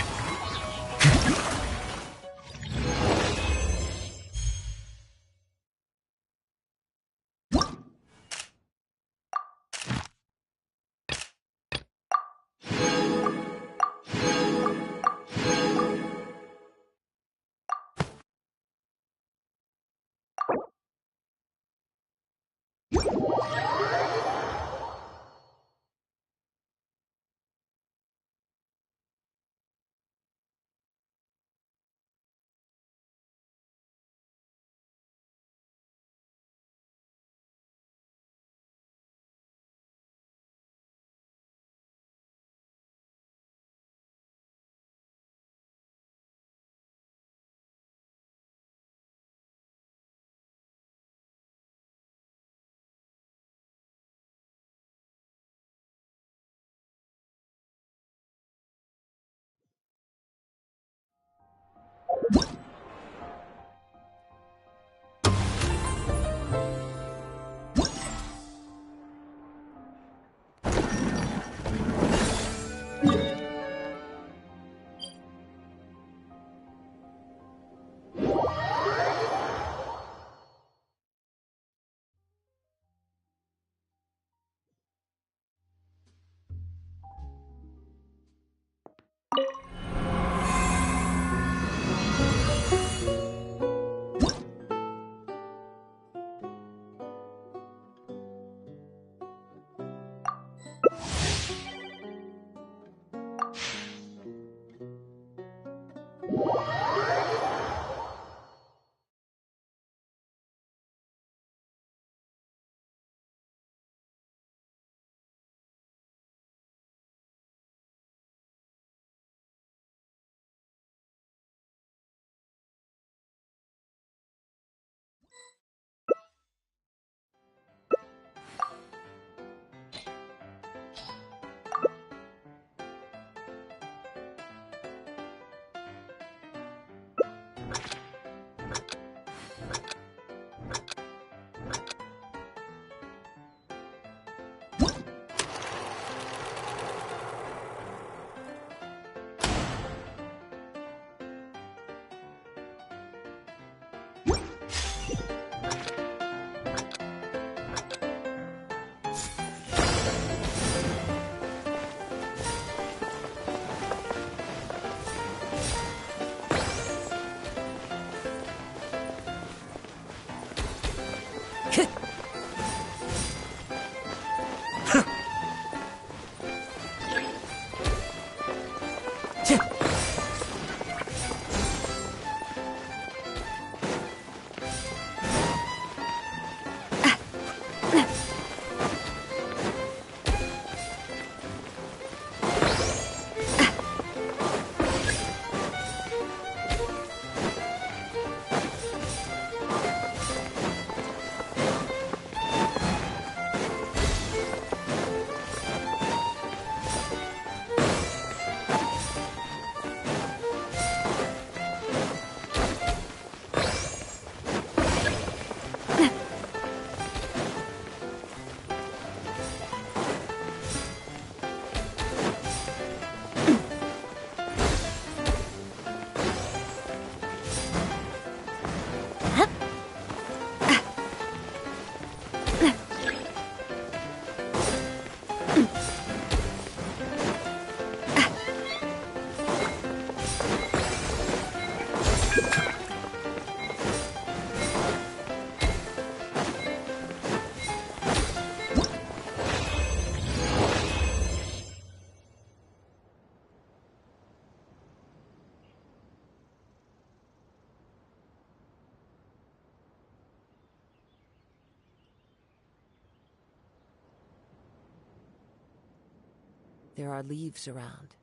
[SPEAKER 9] there are leaves around.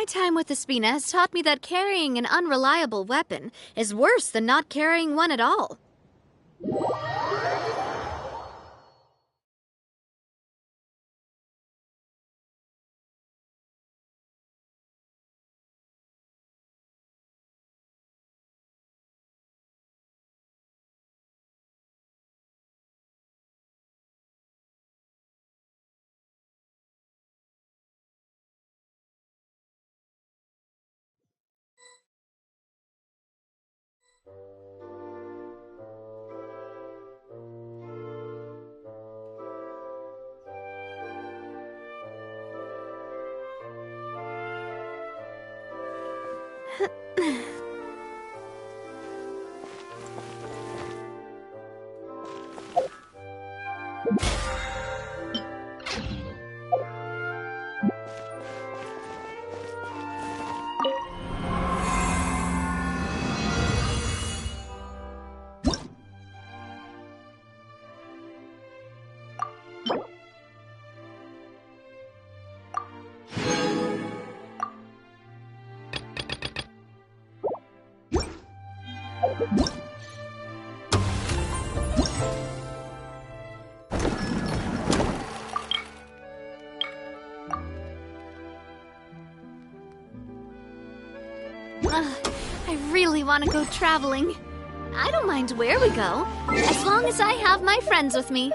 [SPEAKER 22] My time with Espina has taught me that carrying an unreliable weapon is worse than not carrying one at all. want to go traveling. I don't mind where we go, as long as I have my friends with me.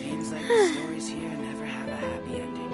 [SPEAKER 21] Seems like the stories here never have a happy ending.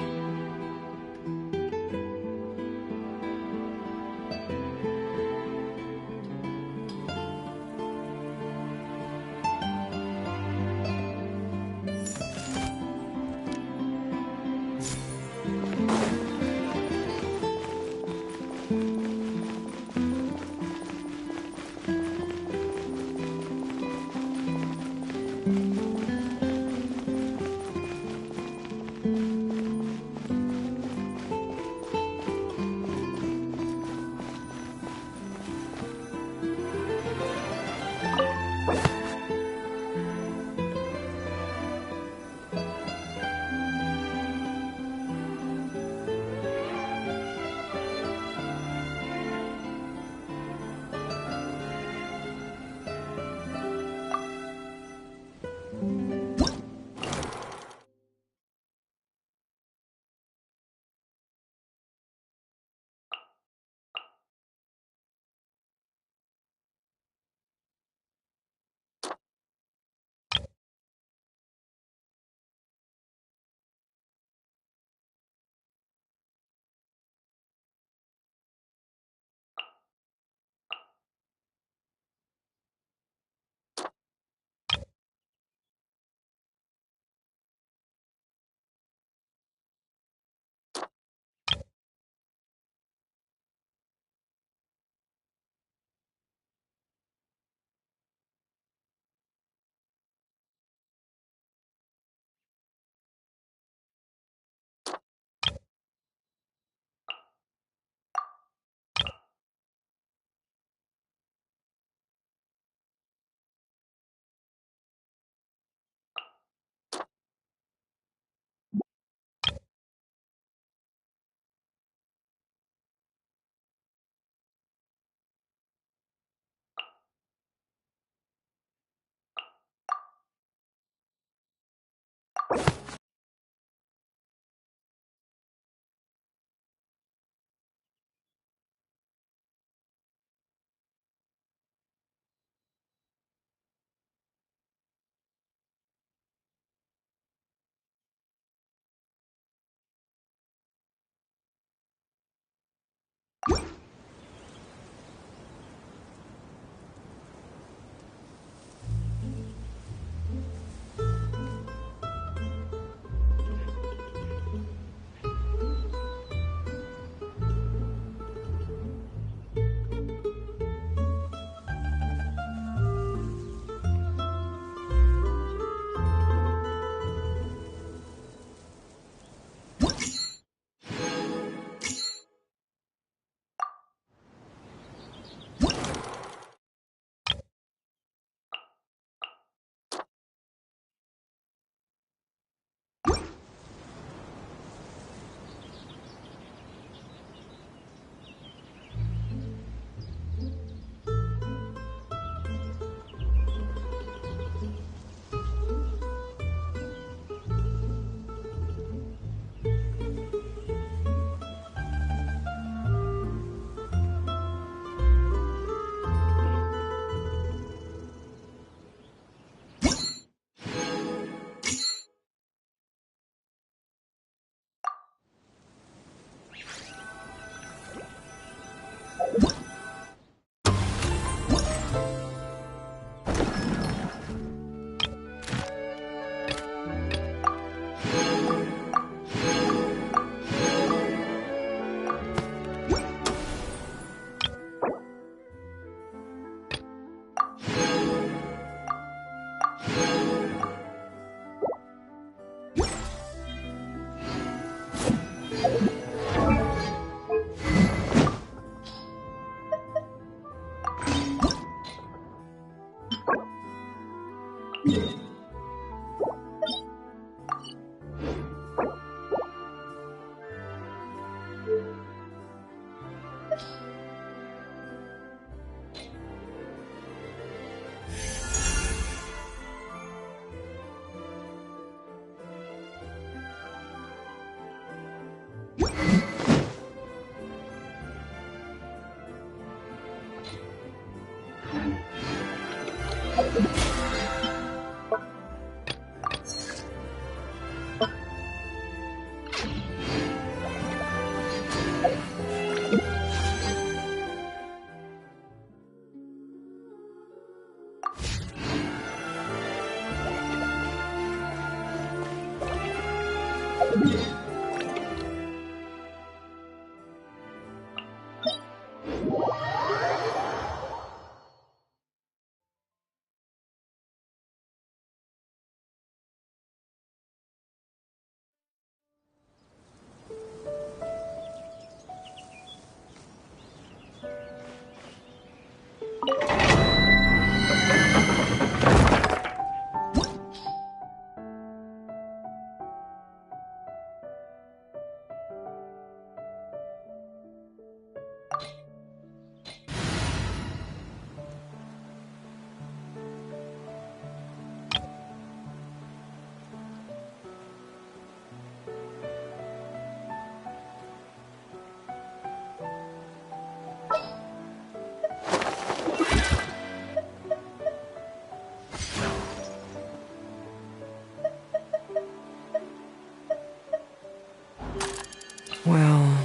[SPEAKER 5] Well,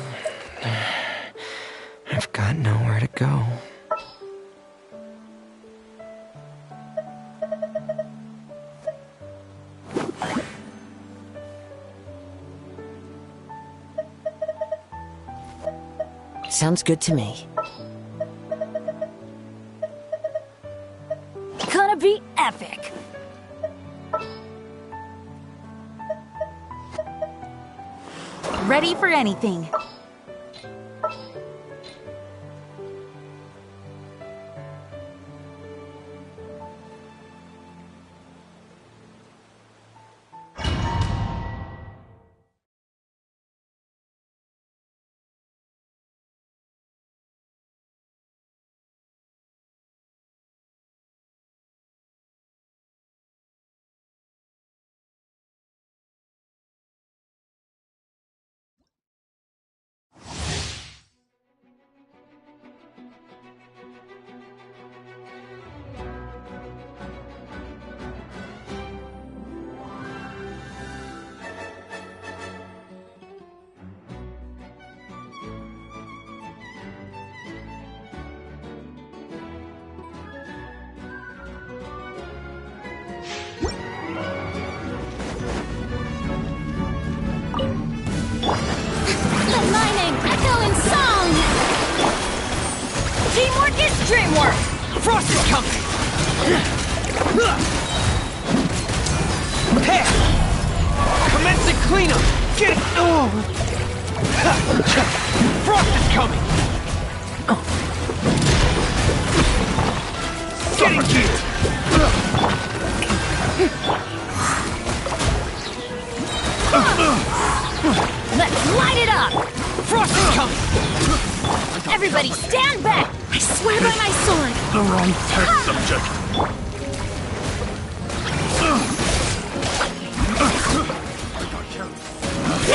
[SPEAKER 5] I've got nowhere to go.
[SPEAKER 19] Sounds good to me.
[SPEAKER 20] Gonna be epic.
[SPEAKER 6] Ready for anything.
[SPEAKER 20] Teamwork is dreamwork!
[SPEAKER 9] Frost is coming! Hey! Commencing cleanup! Get it! Oh! Frost is coming! Get in gear!
[SPEAKER 20] Let's light it up!
[SPEAKER 9] Frost is coming!
[SPEAKER 20] Everybody stand back! I swear by my sword!
[SPEAKER 9] The wrong test subject!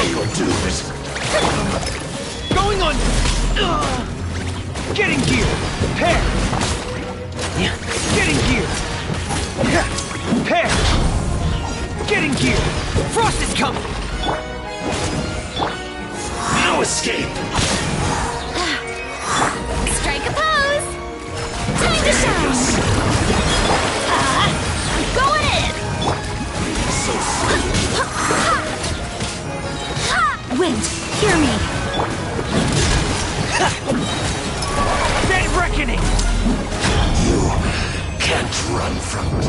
[SPEAKER 9] You're doomed! Going on! Get in gear! Pair! Get in gear! Pair! Get in gear! Frost is coming! No escape!
[SPEAKER 20] Strike a pose! Time to shine! I'm going in!
[SPEAKER 9] So sweet!
[SPEAKER 20] Wind, hear me!
[SPEAKER 9] Dead reckoning! You can't run from me.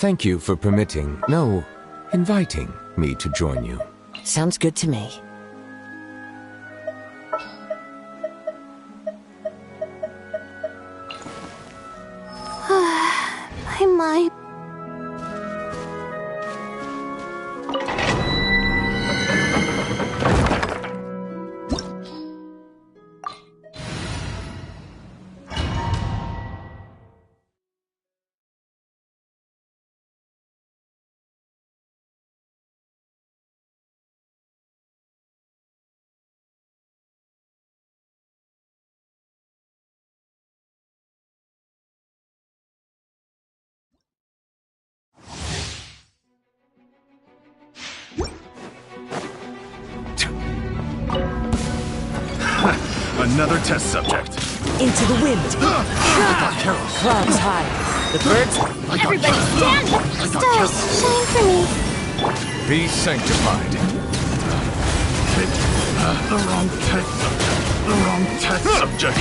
[SPEAKER 11] Thank you for inviting me to join you.
[SPEAKER 19] Sounds good to me.
[SPEAKER 4] My mind.
[SPEAKER 10] Another test subject.
[SPEAKER 19] Into the wind. Clouds high. The birds.
[SPEAKER 4] Everybody stand! Stars, shine for me.
[SPEAKER 10] Be sanctified. The wrong test subject. The wrong test subject.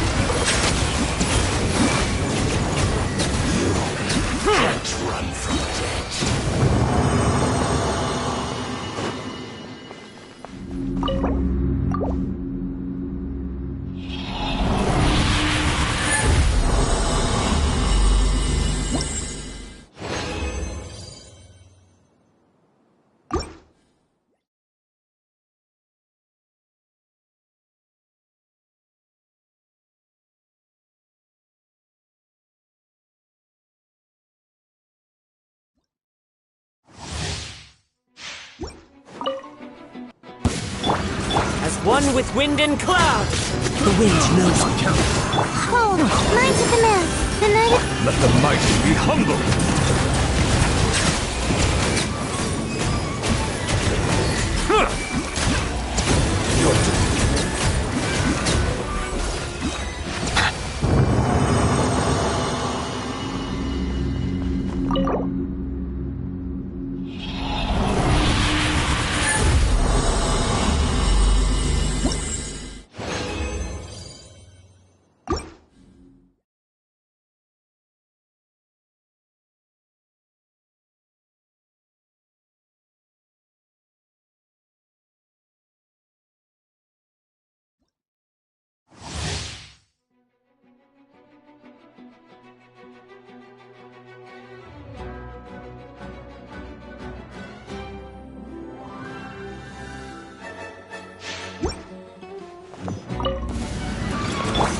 [SPEAKER 10] Can't run from it.
[SPEAKER 19] As one with wind and cloud. The wind knows me.
[SPEAKER 4] Cold, mine's at the man. The night.
[SPEAKER 10] Let the mighty be humble.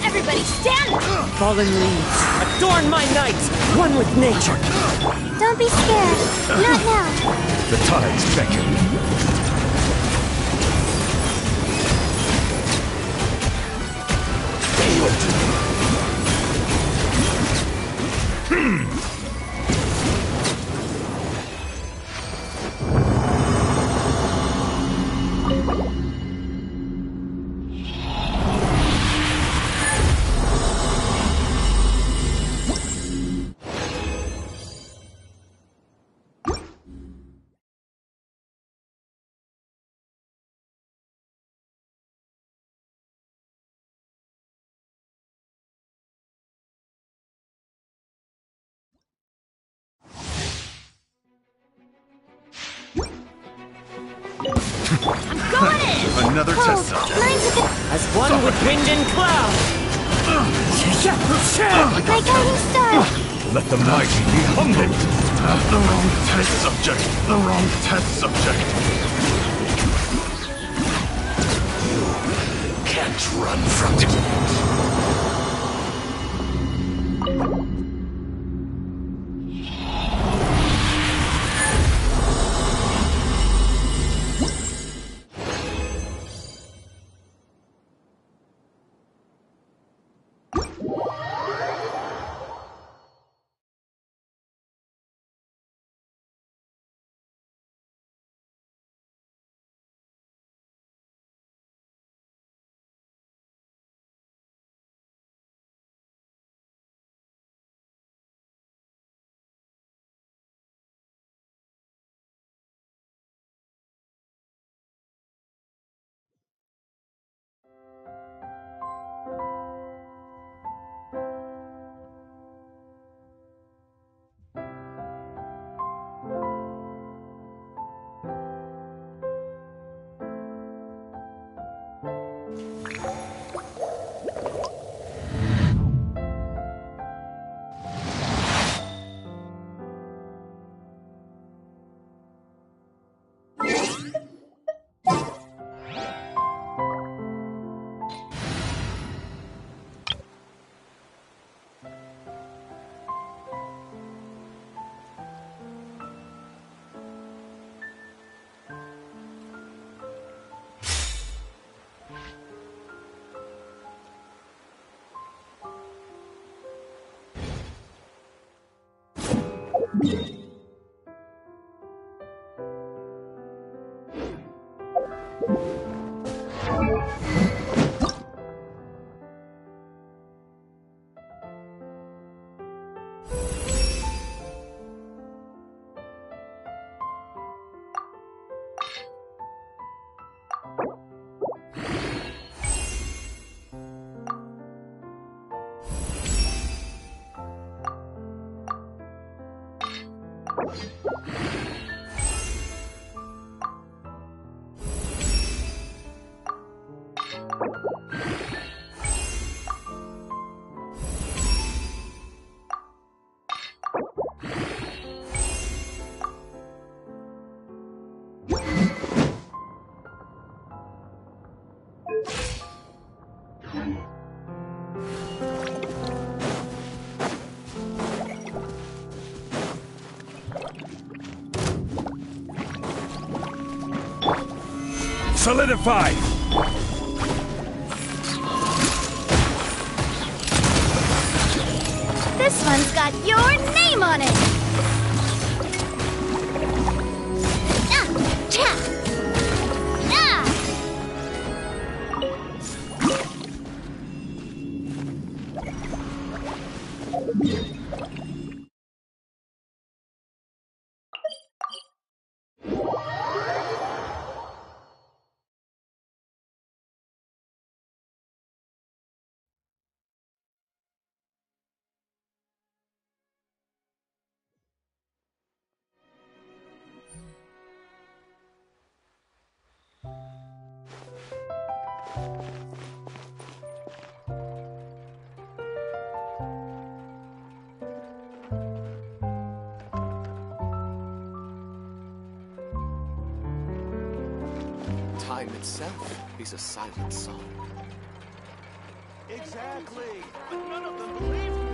[SPEAKER 4] Everybody stand!
[SPEAKER 19] Fallen leaves. Adorn my night. One with nature.
[SPEAKER 4] Don't be scared. Not now.
[SPEAKER 10] The tides beckon. Another test subject.
[SPEAKER 19] As one with wind and cloud.
[SPEAKER 4] My guiding star.
[SPEAKER 10] Let the mighty be humbled. The wrong test subject. The wrong test subject. You can't run from it.
[SPEAKER 9] Solidify!
[SPEAKER 20] This one's got your name on it!
[SPEAKER 13] Time itself is a silent song.
[SPEAKER 15] Exactly! But none of them believed me!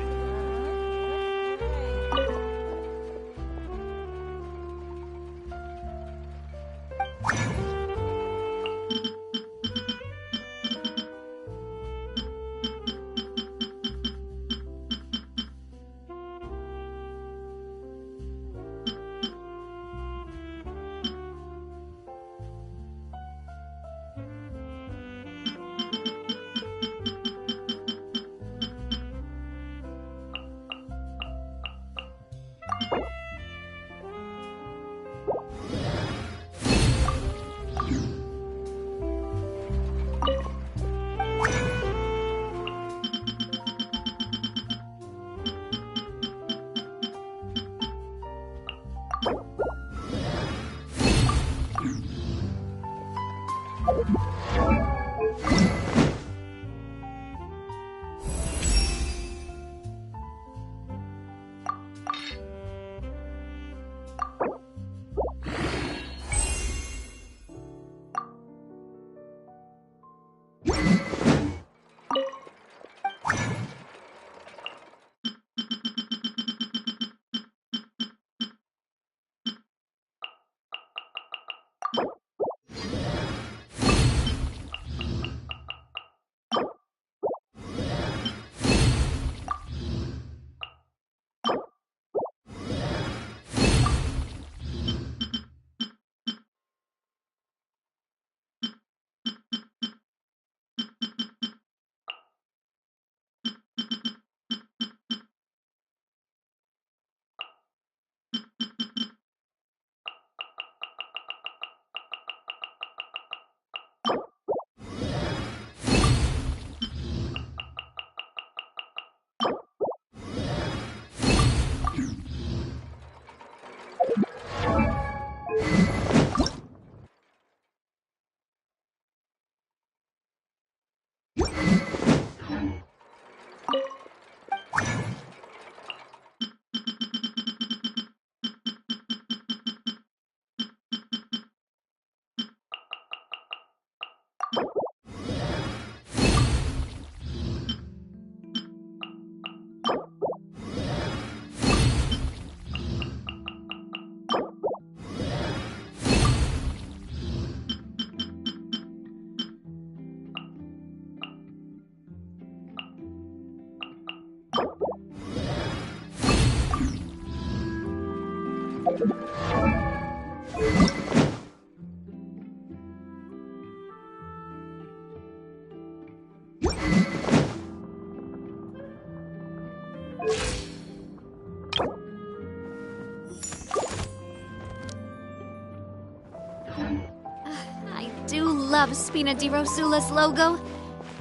[SPEAKER 22] love Spina di Rosula's logo.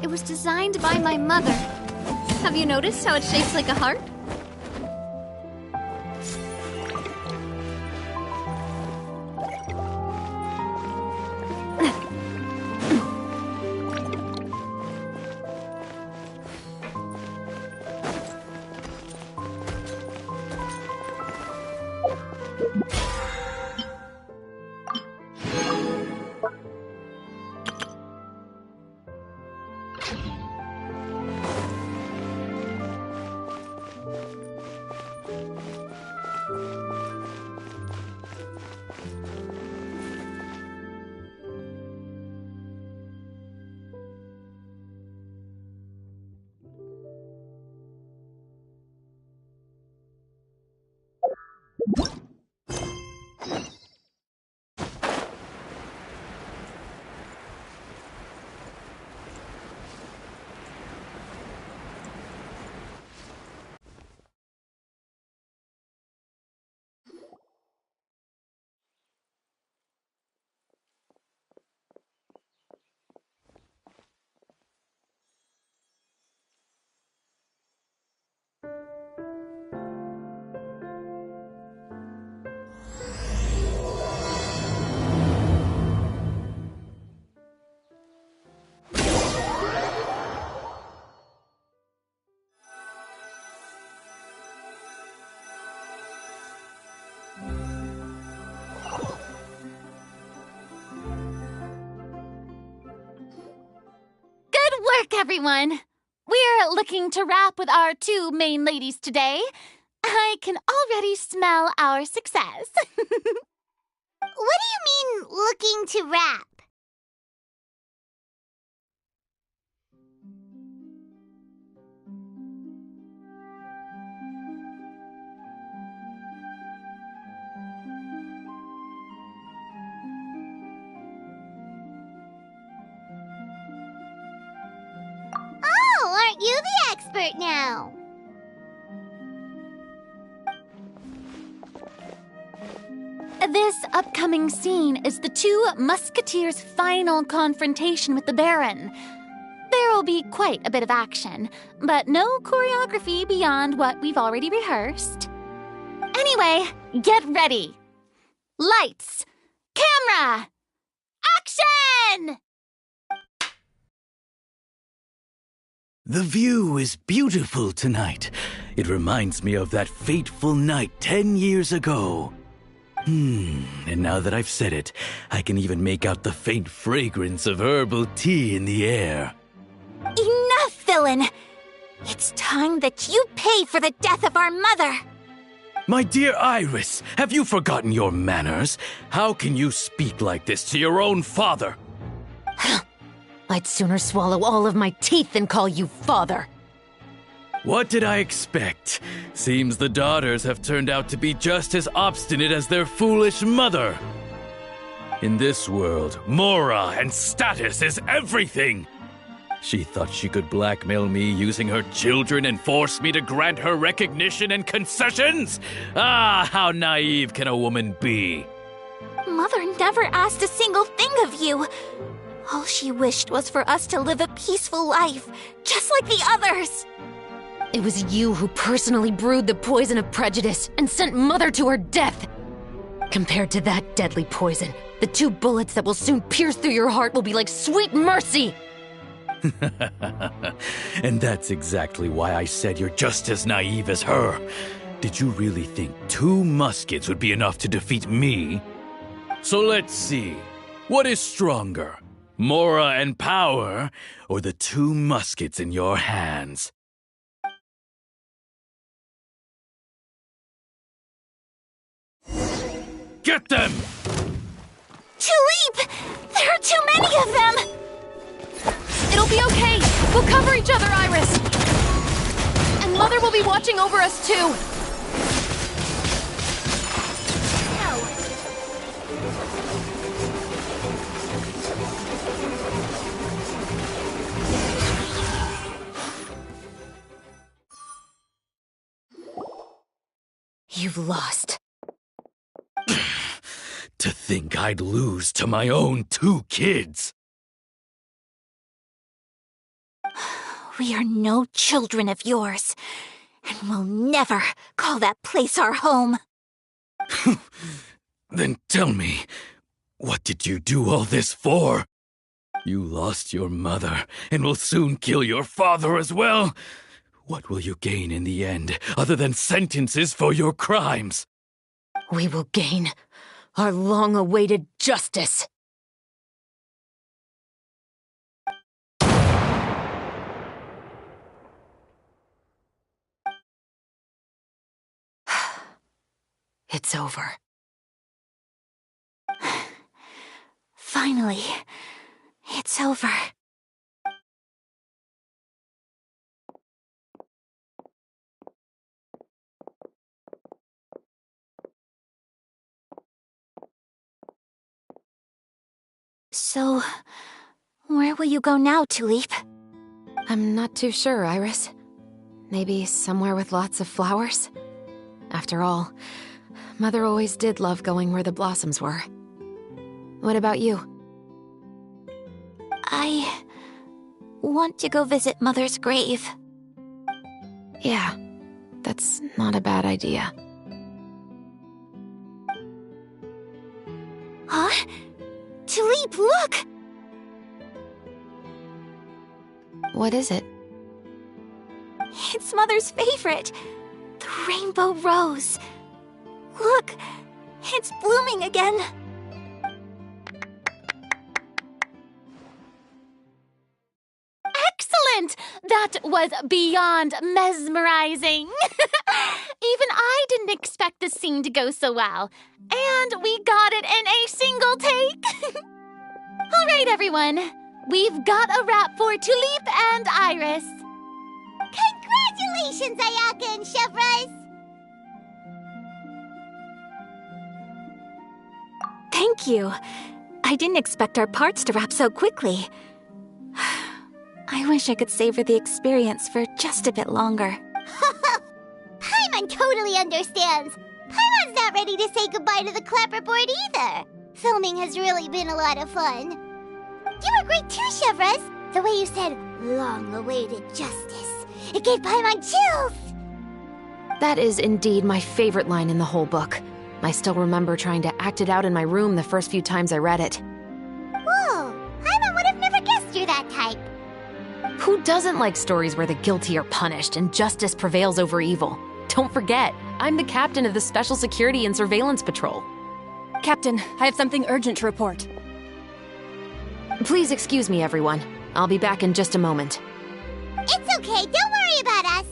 [SPEAKER 22] It was designed by my mother. Have you noticed how it's shaped like a heart?
[SPEAKER 8] Good work, everyone! We're looking to wrap with our two main ladies today. I can already smell our success.
[SPEAKER 4] What do you mean, looking to wrap? Oh, aren't you the expert now?
[SPEAKER 8] This upcoming scene is the two musketeers' final confrontation with the Baron. There will be quite a bit of action, but no choreography beyond what we've already rehearsed. Anyway, get ready. Lights, camera, action!
[SPEAKER 14] The view is beautiful tonight. It reminds me of that fateful night 10 years ago. And now that I've said it, I can even make out the faint fragrance of herbal tea in the air.
[SPEAKER 8] Enough, villain! It's time that you pay for the death of our mother!
[SPEAKER 14] My dear Iris, have you forgotten your manners? How can you speak like this to your own father?
[SPEAKER 19] I'd sooner swallow all of my teeth than call you father.
[SPEAKER 14] What did I expect? Seems the daughters have turned out to be just as obstinate as their foolish mother. In this world, Mora and status is everything. She thought she could blackmail me using her children and force me to grant her recognition and concessions? Ah, how naive can a woman be?
[SPEAKER 8] Mother never asked a single thing of you. All she wished was for us to live a peaceful life, just like the others.
[SPEAKER 19] It was you who personally brewed the poison of prejudice and sent Mother to her death. Compared to that deadly poison, the 2 bullets that will soon pierce through your heart will be like sweet mercy.
[SPEAKER 14] And that's exactly why I said you're just as naive as her. Did you really think 2 muskets would be enough to defeat me? So let's see. What is stronger? Mora and power, or the 2 muskets in your hands? Get them!
[SPEAKER 8] Tulip! There are too many of them!
[SPEAKER 6] It'll be okay. We'll cover each other, Iris. And Mother will be watching over us, too.
[SPEAKER 19] You've lost.
[SPEAKER 14] To think I'd lose to my own 2 kids.
[SPEAKER 8] We are no children of yours, and we'll never call that place our home.
[SPEAKER 14] Then tell me, what did you do all this for? You lost your mother, and will soon kill your father as well. What will you gain in the end, other than sentences for your crimes?
[SPEAKER 19] We will gain our long-awaited justice. It's over.
[SPEAKER 8] Finally, it's over. So, where will you go now, Tulip?
[SPEAKER 19] I'm not too sure, Iris. Maybe somewhere with lots of flowers? After all, Mother always did love going where the blossoms were. What about you?
[SPEAKER 8] I want to go visit Mother's grave.
[SPEAKER 19] Yeah, that's not a bad idea.
[SPEAKER 8] Huh? Tulip, look!
[SPEAKER 19] What is it?
[SPEAKER 8] It's Mother's favorite, the rainbow rose. Look, it's blooming again. Excellent! That was beyond mesmerizing. Even I didn't expect the scene to go so well. And we got it in a single take. All right, everyone. We've got a wrap for Tulip and Iris.
[SPEAKER 7] Congratulations, Ayaka and Chevres!
[SPEAKER 17] Thank you. I didn't expect our parts to wrap so quickly. I wish I could savor the experience for just a bit longer.
[SPEAKER 7] Paimon totally understands. Paimon's not ready to say goodbye to the clapperboard either. Filming has really been a lot of fun. You were great too, Chevres. The way you said, long-awaited justice. It gave Paimon chills.
[SPEAKER 19] That is indeed my favorite line in the whole book. I still remember trying to act it out in my room the first few times I read it.
[SPEAKER 7] Whoa, Paimon would have never guessed you're that type.
[SPEAKER 19] Who doesn't like stories where the guilty are punished and justice prevails over evil? Don't forget, I'm the captain of the Special Security and Surveillance Patrol.
[SPEAKER 6] Captain, I have something urgent to report.
[SPEAKER 19] Please excuse me, everyone. I'll be back in just a moment.
[SPEAKER 7] It's okay, don't worry about us.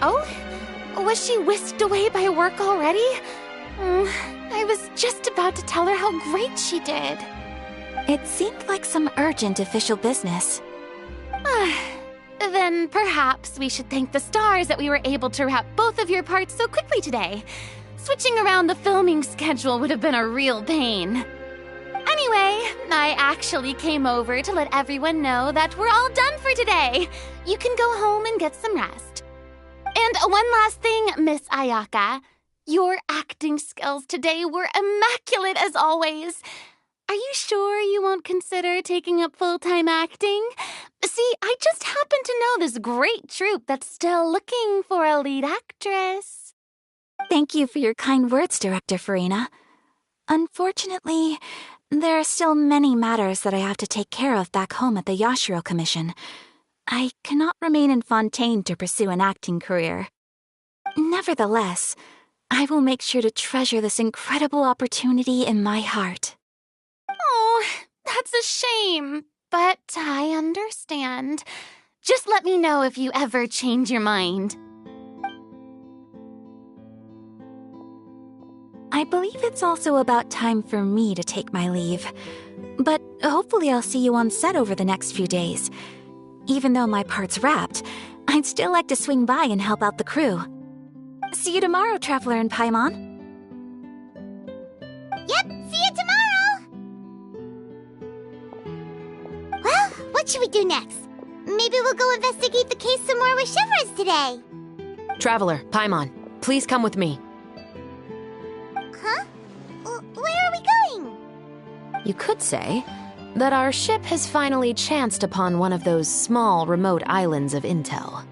[SPEAKER 17] Oh? Was she whisked away by work already? I was just about to tell her how great she did. It seemed like some urgent official business.
[SPEAKER 8] Then perhaps we should thank the stars that we were able to wrap both of your parts so quickly today. Switching around the filming schedule would have been a real pain. Anyway, I actually came over to let everyone know that we're all done for today. You can go home and get some rest. And one last thing, Miss Ayaka. Your acting skills today were immaculate as always. Are you sure you won't consider taking up full-time acting? See, I just happen to know this great troupe that's still looking for a lead actress.
[SPEAKER 17] Thank you for your kind words, Director Farina. Unfortunately, there are still many matters that I have to take care of back home at the Yashiro Commission. I cannot remain in Fontaine to pursue an acting career. Nevertheless, I will make sure to treasure this incredible opportunity in my heart.
[SPEAKER 8] Oh, that's a shame, but I understand. Just let me know if you ever change your mind.
[SPEAKER 17] I believe it's also about time for me to take my leave. But hopefully I'll see you on set over the next few days. Even though my part's wrapped, I'd still like to swing by and help out the crew. See you tomorrow, Traveler and Paimon.
[SPEAKER 7] Yep, see you tomorrow! Well, what should we do next? Maybe we'll go investigate the case some more with Chevres today.
[SPEAKER 19] Traveler, Paimon, please come with me.
[SPEAKER 7] Huh?
[SPEAKER 19] You could say that our ship has finally chanced upon one of those small, remote islands of intel.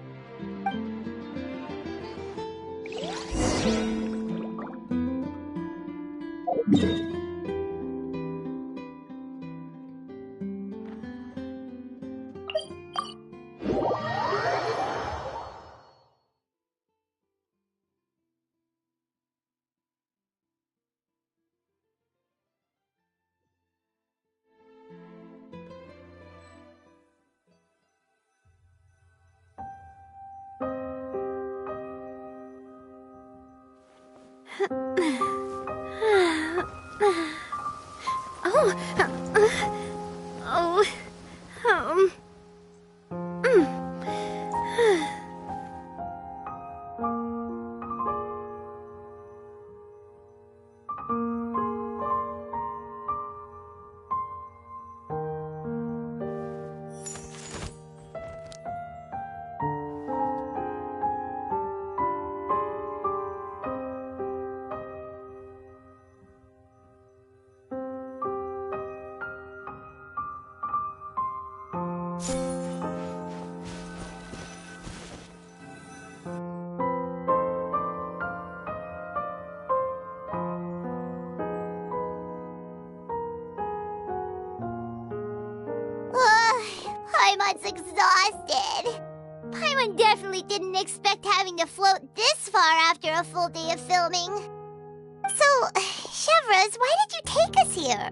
[SPEAKER 7] Paimon's exhausted. Paimon definitely didn't expect having to float this far after a full day of filming. So, Chevres, why did you take us here?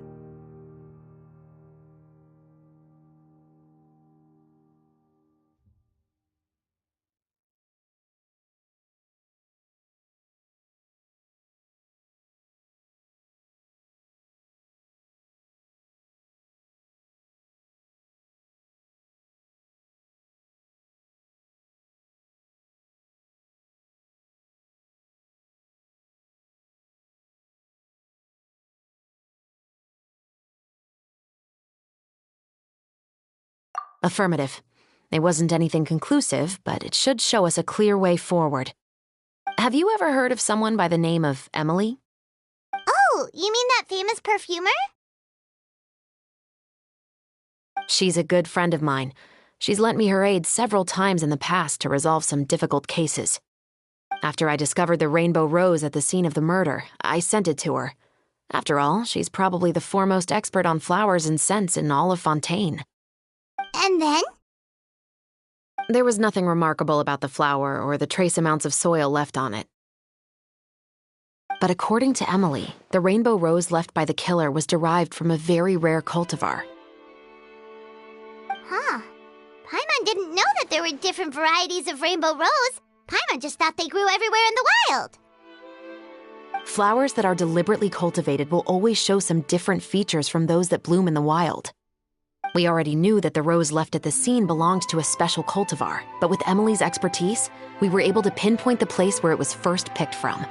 [SPEAKER 19] Affirmative. It wasn't anything conclusive, but it should show us a clear way forward. Have you ever heard of someone by the name of Emily?
[SPEAKER 7] Oh, you mean that famous perfumer?
[SPEAKER 19] She's a good friend of mine. She's lent me her aid several times in the past to resolve some difficult cases. After I discovered the rainbow rose at the scene of the murder, I sent it to her. After all, she's probably the foremost expert on flowers and scents in all of Fontaine.
[SPEAKER 7] And then?
[SPEAKER 19] There was nothing remarkable about the flower or the trace amounts of soil left on it. But according to Emily, the rainbow rose left by the killer was derived from a very rare cultivar.
[SPEAKER 7] Huh. Paimon didn't know that there were different varieties of rainbow rose. Paimon just thought they grew everywhere in the wild.
[SPEAKER 19] Flowers that are deliberately cultivated will always show some different features from those that bloom in the wild. We already knew that the rose left at the scene belonged to a special cultivar, but with Emily's expertise, we were able to pinpoint the place where it was first picked from.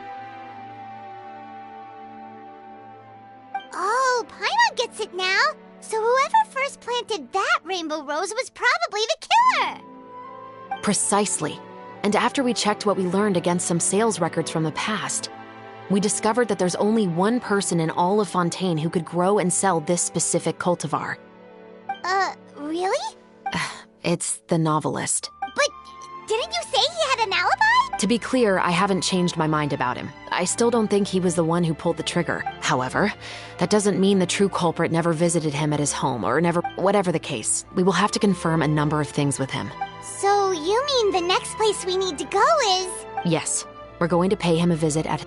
[SPEAKER 7] Oh, Paimon gets it now. So whoever first planted that rainbow rose was probably the killer.
[SPEAKER 19] Precisely. And after we checked what we learned against some sales records from the past, we discovered that there's only one person in all of Fontaine who could grow and sell this specific cultivar.
[SPEAKER 7] Really?
[SPEAKER 19] It's the novelist.
[SPEAKER 7] But didn't you say he had an alibi?
[SPEAKER 19] To be clear, I haven't changed my mind about him. I still don't think he was the one who pulled the trigger. However, that doesn't mean the true culprit never visited him at his home or never... Whatever the case, we will have to confirm a number of things with him.
[SPEAKER 7] So you mean the next place we need to go is...
[SPEAKER 19] Yes, we're going to pay him a visit at...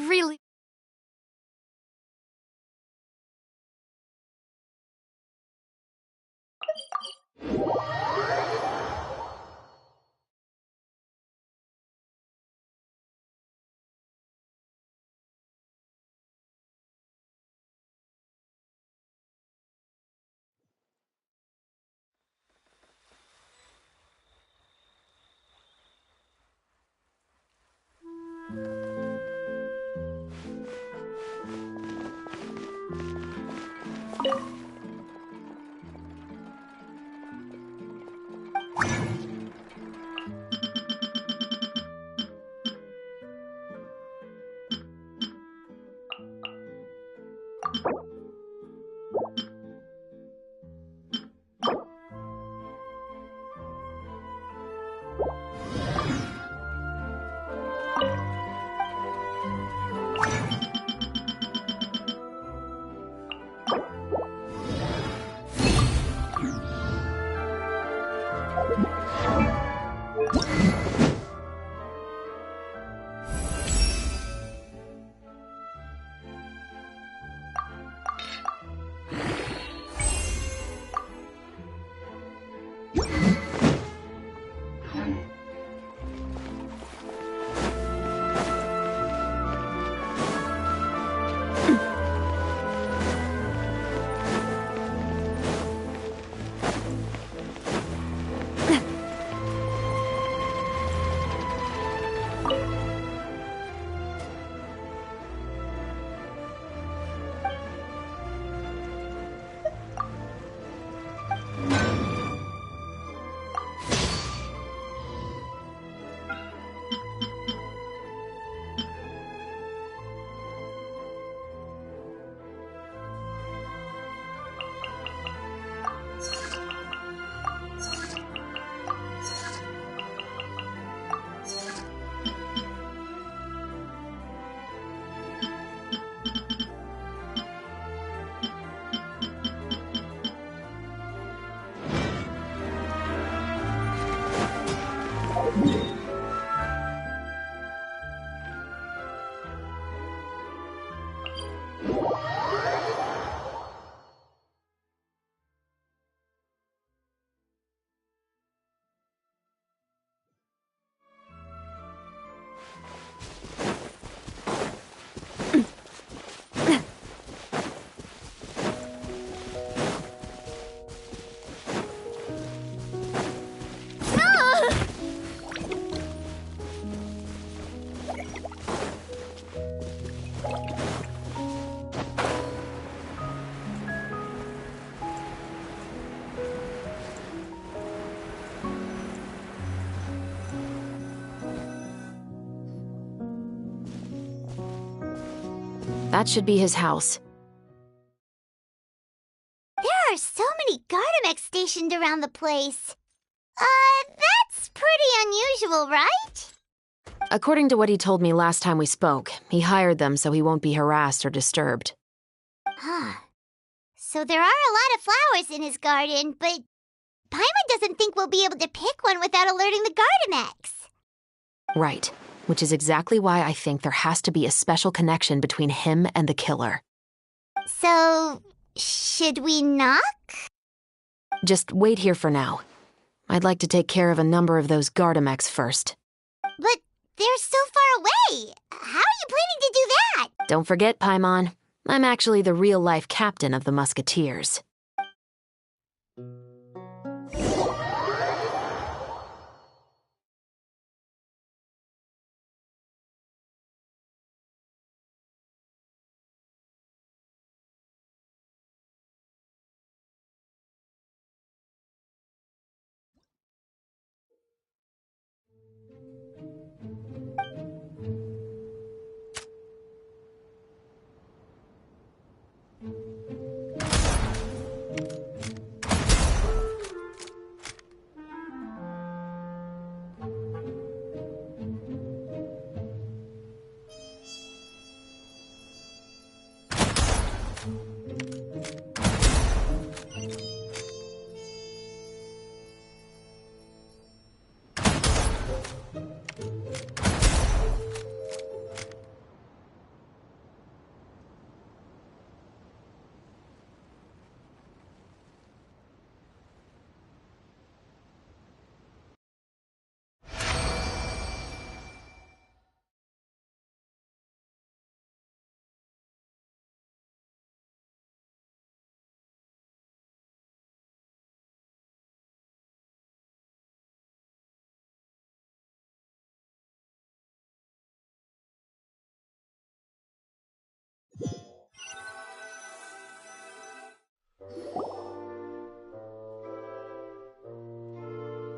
[SPEAKER 22] really...
[SPEAKER 1] That should be his house.
[SPEAKER 7] There are so many Gardamex stationed around the place. That's pretty unusual, right?
[SPEAKER 1] According to what he told me last time we spoke, he hired them so he won't be harassed or disturbed.
[SPEAKER 7] Huh. So there are a lot of flowers in his garden, but Paimon doesn't think we'll be able to pick one without alerting the Gardamex.
[SPEAKER 1] Right. Which is exactly why I think there has to be a special connection between him and the killer.
[SPEAKER 7] So, should we knock?
[SPEAKER 1] Just wait here for now. I'd like to take care of a number of those Gardamex first.
[SPEAKER 7] But they're so far away. How are you planning to do that?
[SPEAKER 1] Don't forget, Paimon, I'm actually the real-life captain of the Musketeers.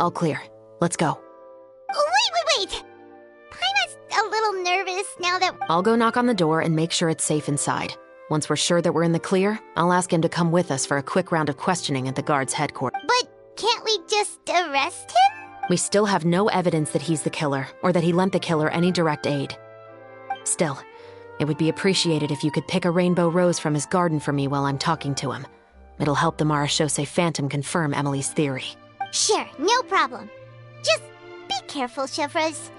[SPEAKER 1] All clear. Let's go.
[SPEAKER 7] Wait! Paimon's a little nervous now that...
[SPEAKER 1] I'll go knock on the door and make sure it's safe inside. Once we're sure that we're in the clear, I'll ask him to come with us for a quick round of questioning at the guard's headquarters.
[SPEAKER 7] But can't we just arrest him?
[SPEAKER 1] We still have no evidence that he's the killer, or that he lent the killer any direct aid. Still, it would be appreciated if you could pick a rainbow rose from his garden for me while I'm talking to him. It'll help the Marachose Phantom confirm Emily's theory.
[SPEAKER 7] Sure, no problem. Just be careful, Chevres.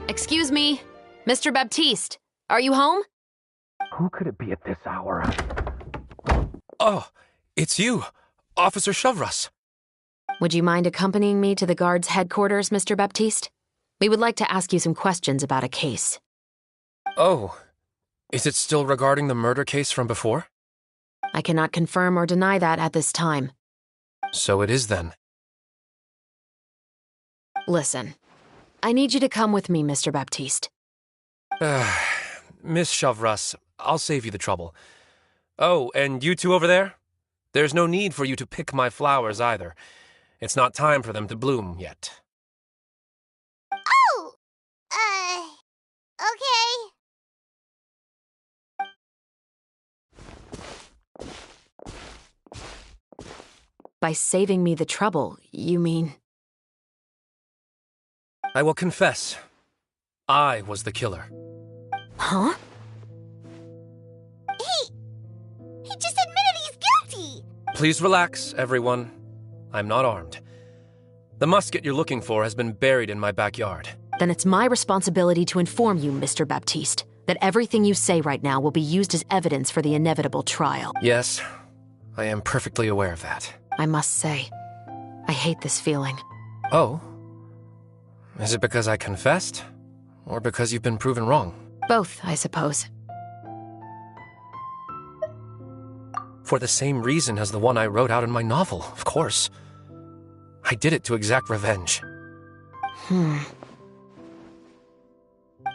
[SPEAKER 1] Excuse me, Mr. Baptiste, are you home?
[SPEAKER 12] Who could it be at this hour?
[SPEAKER 16] Oh, it's you, Officer Chevres.
[SPEAKER 1] Would you mind accompanying me to the guard's headquarters, Mr. Baptiste? We would like to ask you some questions about a case.
[SPEAKER 16] Oh, is it still regarding the murder case from before?
[SPEAKER 1] I cannot confirm or deny that at this time.
[SPEAKER 16] So it is then.
[SPEAKER 1] Listen, I need you to come with me, Mr. Baptiste.
[SPEAKER 16] Miss Chevres, I'll save you the trouble. Oh, and you two over there? There's no need for you to pick my flowers either. It's not time for them to bloom yet.
[SPEAKER 7] Oh! Okay.
[SPEAKER 1] By saving me the trouble, you mean...
[SPEAKER 16] I will confess. I was the killer.
[SPEAKER 1] Huh?
[SPEAKER 7] He just admitted he's guilty!
[SPEAKER 16] Please relax, everyone. I'm not armed. The musket you're looking for has been buried in my backyard.
[SPEAKER 1] Then it's my responsibility to inform you, Mr. Baptiste, that everything you say right now will be used as evidence for the inevitable trial.
[SPEAKER 16] Yes, I am perfectly aware of that.
[SPEAKER 1] I must say, I hate this feeling.
[SPEAKER 16] Oh? Is it because I confessed? Or because you've been proven wrong?
[SPEAKER 1] Both, I suppose.
[SPEAKER 16] For the same reason as the one I wrote out in my novel, of course. I did it to exact revenge.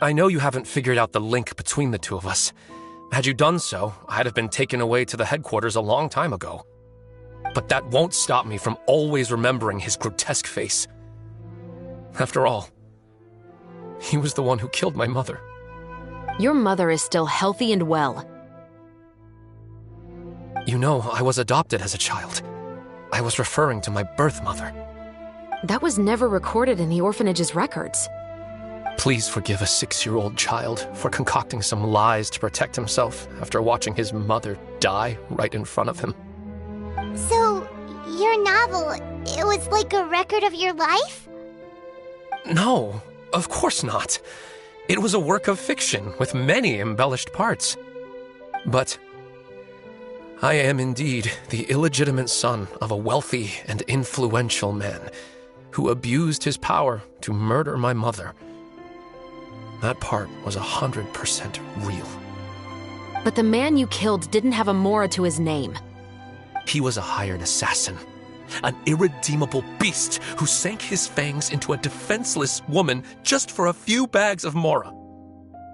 [SPEAKER 16] I know you haven't figured out the link between the two of us. Had you done so, I'd have been taken away to the headquarters a long time ago. But that won't stop me from always remembering his grotesque face. After all, he was the one who killed my mother.
[SPEAKER 1] Your mother is still healthy and well.
[SPEAKER 16] You know, I was adopted as a child. I was referring to my birth mother.
[SPEAKER 1] That was never recorded in the orphanage's records.
[SPEAKER 16] Please forgive a 6-year-old child for concocting some lies to protect himself after watching his mother die right in front of him.
[SPEAKER 7] So, your novel, it was like a record of your life?
[SPEAKER 16] No, of course not. It was a work of fiction with many embellished parts. But I am indeed the illegitimate son of a wealthy and influential man who abused his power to murder my mother. That part was 100% real.
[SPEAKER 1] But the man you killed didn't have a Mora to his name.
[SPEAKER 16] He was a hired assassin. An irredeemable beast who sank his fangs into a defenseless woman just for a few bags of Mora.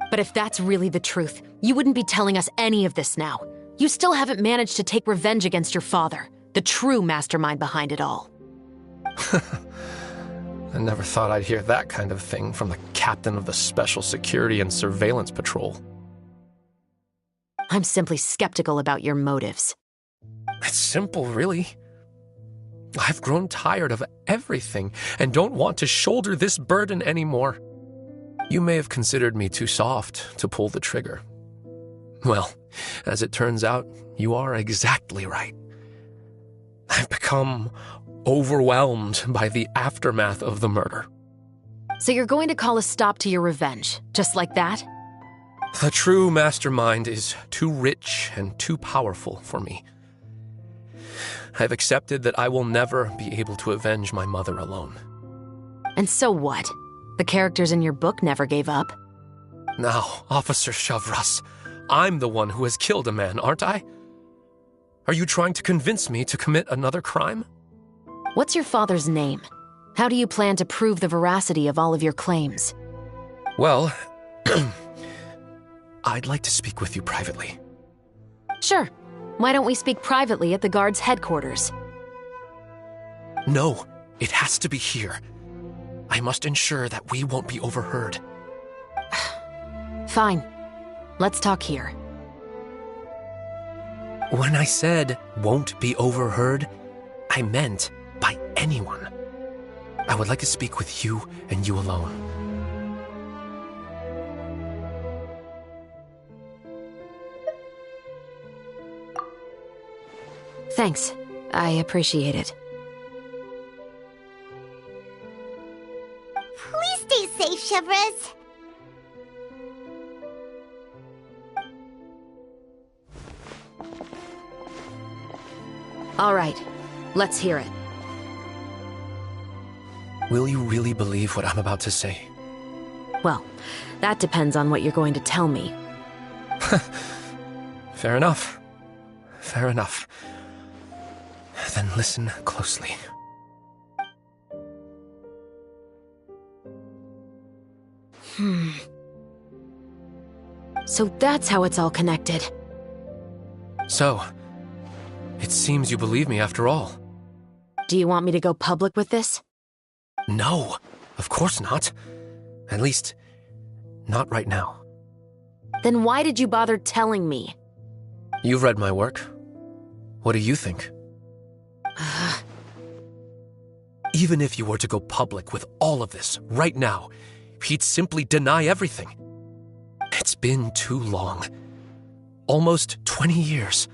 [SPEAKER 1] But if that's really the truth, you wouldn't be telling us any of this now. You still haven't managed to take revenge against your father, the true mastermind behind it all.
[SPEAKER 16] I never thought I'd hear that kind of thing from the captain of the Special Security and Surveillance Patrol.
[SPEAKER 1] I'm simply skeptical about your motives.
[SPEAKER 16] It's simple, really. I've grown tired of everything and don't want to shoulder this burden anymore. You may have considered me too soft to pull the trigger. Well, as it turns out, you are exactly right. I've become overwhelmed by the aftermath of the murder.
[SPEAKER 1] So you're going to call a stop to your revenge, just like that?
[SPEAKER 16] The true mastermind is too rich and too powerful for me. I have accepted that I will never be able to avenge my mother alone.
[SPEAKER 1] And so what? The characters in your book never gave up.
[SPEAKER 16] Now, Officer Shavras, I'm the one who has killed a man, aren't I? Are you trying to convince me to commit another crime?
[SPEAKER 1] What's your father's name? How do you plan to prove the veracity of all of your claims?
[SPEAKER 16] Well, I'd like to speak with you privately.
[SPEAKER 1] Sure. Why don't we speak privately at the guard's headquarters?
[SPEAKER 16] No, it has to be here. I must ensure that we won't be overheard.
[SPEAKER 1] Fine. Let's talk here.
[SPEAKER 16] When I said won't be overheard, I meant by anyone. I would like to speak with you and you alone.
[SPEAKER 1] Thanks. I appreciate it.
[SPEAKER 7] Please stay safe, Chevres.
[SPEAKER 1] All right. Let's hear it.
[SPEAKER 16] Will you really believe what I'm about to say?
[SPEAKER 1] Well, that depends on what you're going to tell me.
[SPEAKER 16] Fair enough. Fair enough. Then listen closely.
[SPEAKER 1] So that's how it's all connected.
[SPEAKER 16] So, it seems you believe me after all.
[SPEAKER 1] Do you want me to go public with this?
[SPEAKER 16] No, of course not. At least, not right now.
[SPEAKER 1] Then why did you bother telling me?
[SPEAKER 16] You've read my work. What do you think? Even if you were to go public with all of this right now, he'd simply deny everything. It's been too long. Almost 20 years.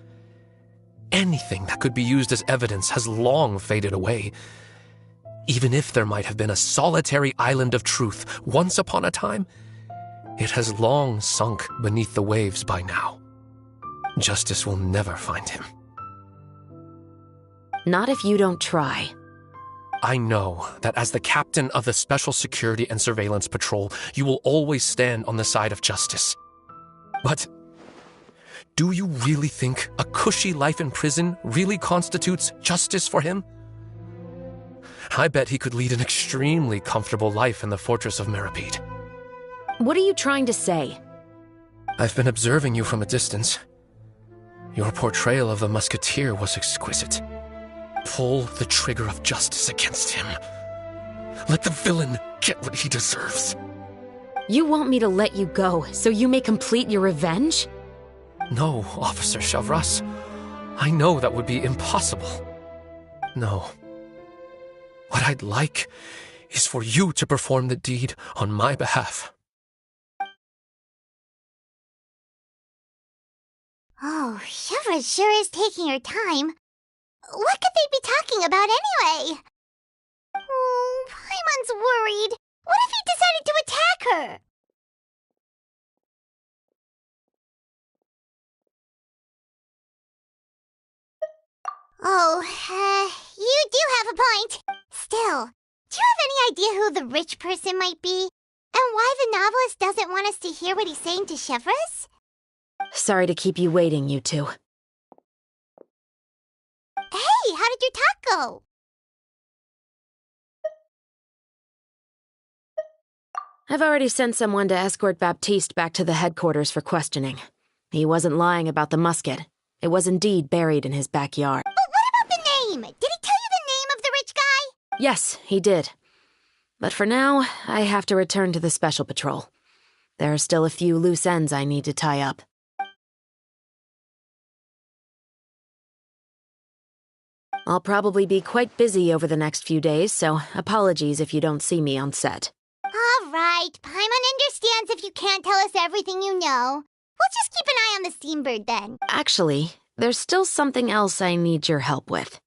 [SPEAKER 16] Anything that could be used as evidence has long faded away. Even if there might have been a solitary island of truth once upon a time, it has long sunk beneath the waves by now. Justice will never find him.
[SPEAKER 1] Not if you don't try.
[SPEAKER 16] I know that as the captain of the Special Security and Surveillance Patrol, you will always stand on the side of justice. But do you really think a cushy life in prison really constitutes justice for him? I bet he could lead an extremely comfortable life in the fortress of Meripede.
[SPEAKER 1] What are you trying to say?
[SPEAKER 16] I've been observing you from a distance. Your portrayal of the musketeer was exquisite. Pull the trigger of justice against him. Let the villain get what he deserves.
[SPEAKER 1] You want me to let you go so you may complete your revenge?
[SPEAKER 16] No, Officer Shavras. I know that would be impossible. No. What I'd like is for you to perform the deed on my behalf.
[SPEAKER 7] Oh, Shavras sure is taking her time. What could they be talking about anyway? Oh, Paimon's worried. What if he decided to attack her? Oh, you do have a point. Still, do you have any idea who the rich person might be? And why the novelist doesn't want us to hear what he's saying to Chevres?
[SPEAKER 1] Sorry to keep you waiting, you two.
[SPEAKER 7] Hey, how did your talk go?
[SPEAKER 1] I've already sent someone to escort Baptiste back to the headquarters for questioning. He wasn't lying about the musket. It was indeed buried in his backyard.
[SPEAKER 7] But what about the name? Did he tell you the name of the rich guy?
[SPEAKER 1] Yes, he did. But for now, I have to return to the Special Patrol. There are still a few loose ends I need to tie up. I'll probably be quite busy over the next few days, so apologies if you don't see me on set.
[SPEAKER 7] All right, Paimon understands if you can't tell us everything you know. We'll just keep an eye on the Steambird then.
[SPEAKER 1] Actually, there's still something else I need your help with.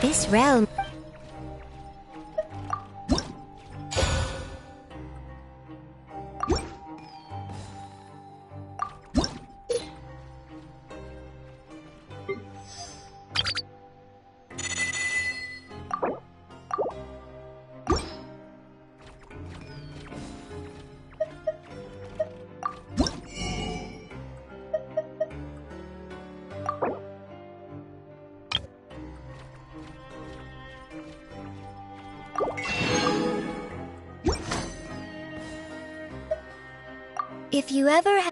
[SPEAKER 7] This realm... If you ever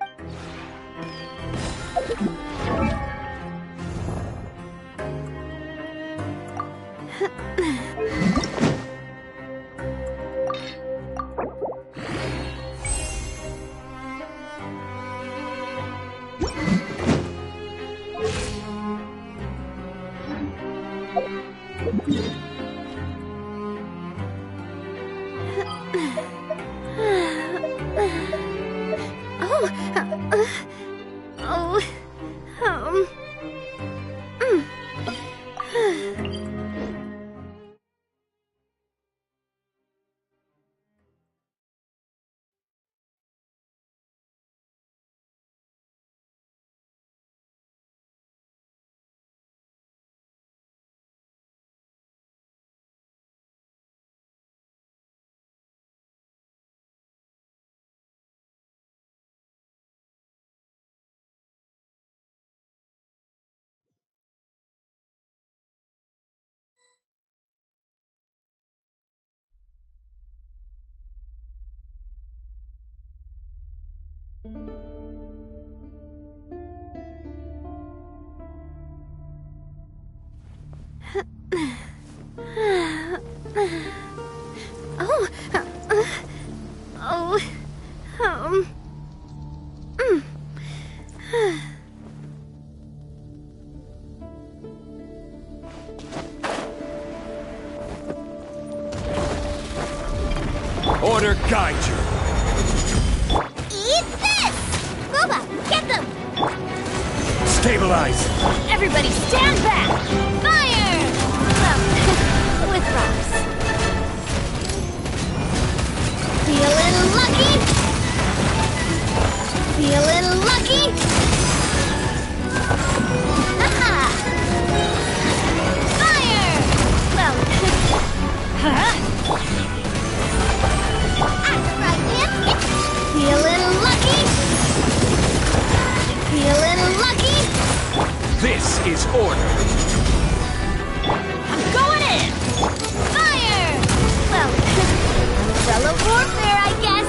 [SPEAKER 9] guide you.
[SPEAKER 7] Eat this! Boba, get them!
[SPEAKER 9] Stabilize.
[SPEAKER 20] Everybody stand back! Fire! Well, with rocks.
[SPEAKER 7] Feeling lucky? Feeling lucky? Haha! Fire! Well, right hand. Feeling lucky? Feeling lucky?
[SPEAKER 9] This is order.
[SPEAKER 20] I'm going in!
[SPEAKER 7] Fire! Well, umbrella warfare, I guess.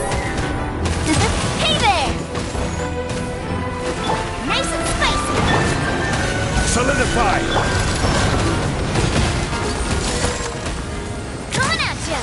[SPEAKER 7] Hey there! Nice and spicy.
[SPEAKER 9] Solidify.
[SPEAKER 7] Coming at ya.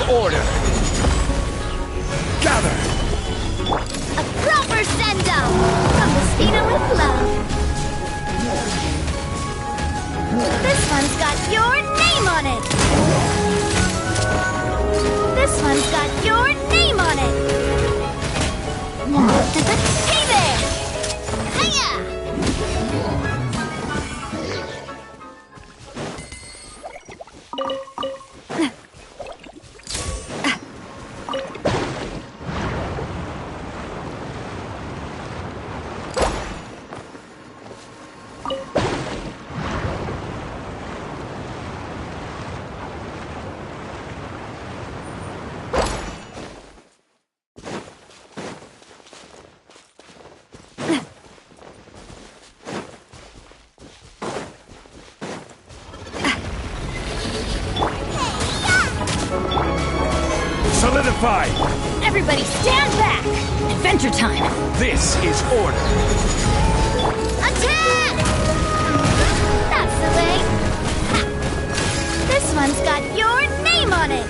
[SPEAKER 9] Order! Gather!
[SPEAKER 7] A proper send-off from Messina with love. This one's got your name on it. This one's got your name on it. Hey there! Hiya!
[SPEAKER 9] Solidify!
[SPEAKER 20] Everybody stand back! Adventure time!
[SPEAKER 9] This is order!
[SPEAKER 7] Attack! That's the way. Ha. This one's got your name on it.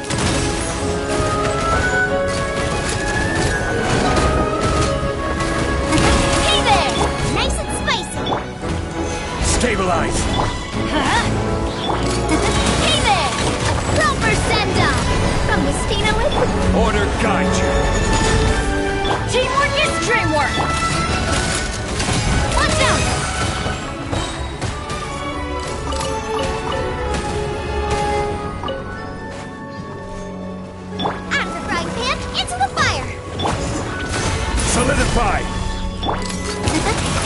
[SPEAKER 7] Hey there! Nice and spicy.
[SPEAKER 9] Stabilize!
[SPEAKER 7] Hey there! A proper send-off from Messina with
[SPEAKER 9] Order guide you.
[SPEAKER 20] Teamwork is dreamwork!
[SPEAKER 7] Watch out! Out of the frying pan, into the fire!
[SPEAKER 9] Solidify!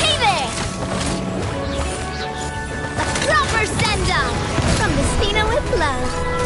[SPEAKER 7] Hey there! A proper send-off from Messina with love.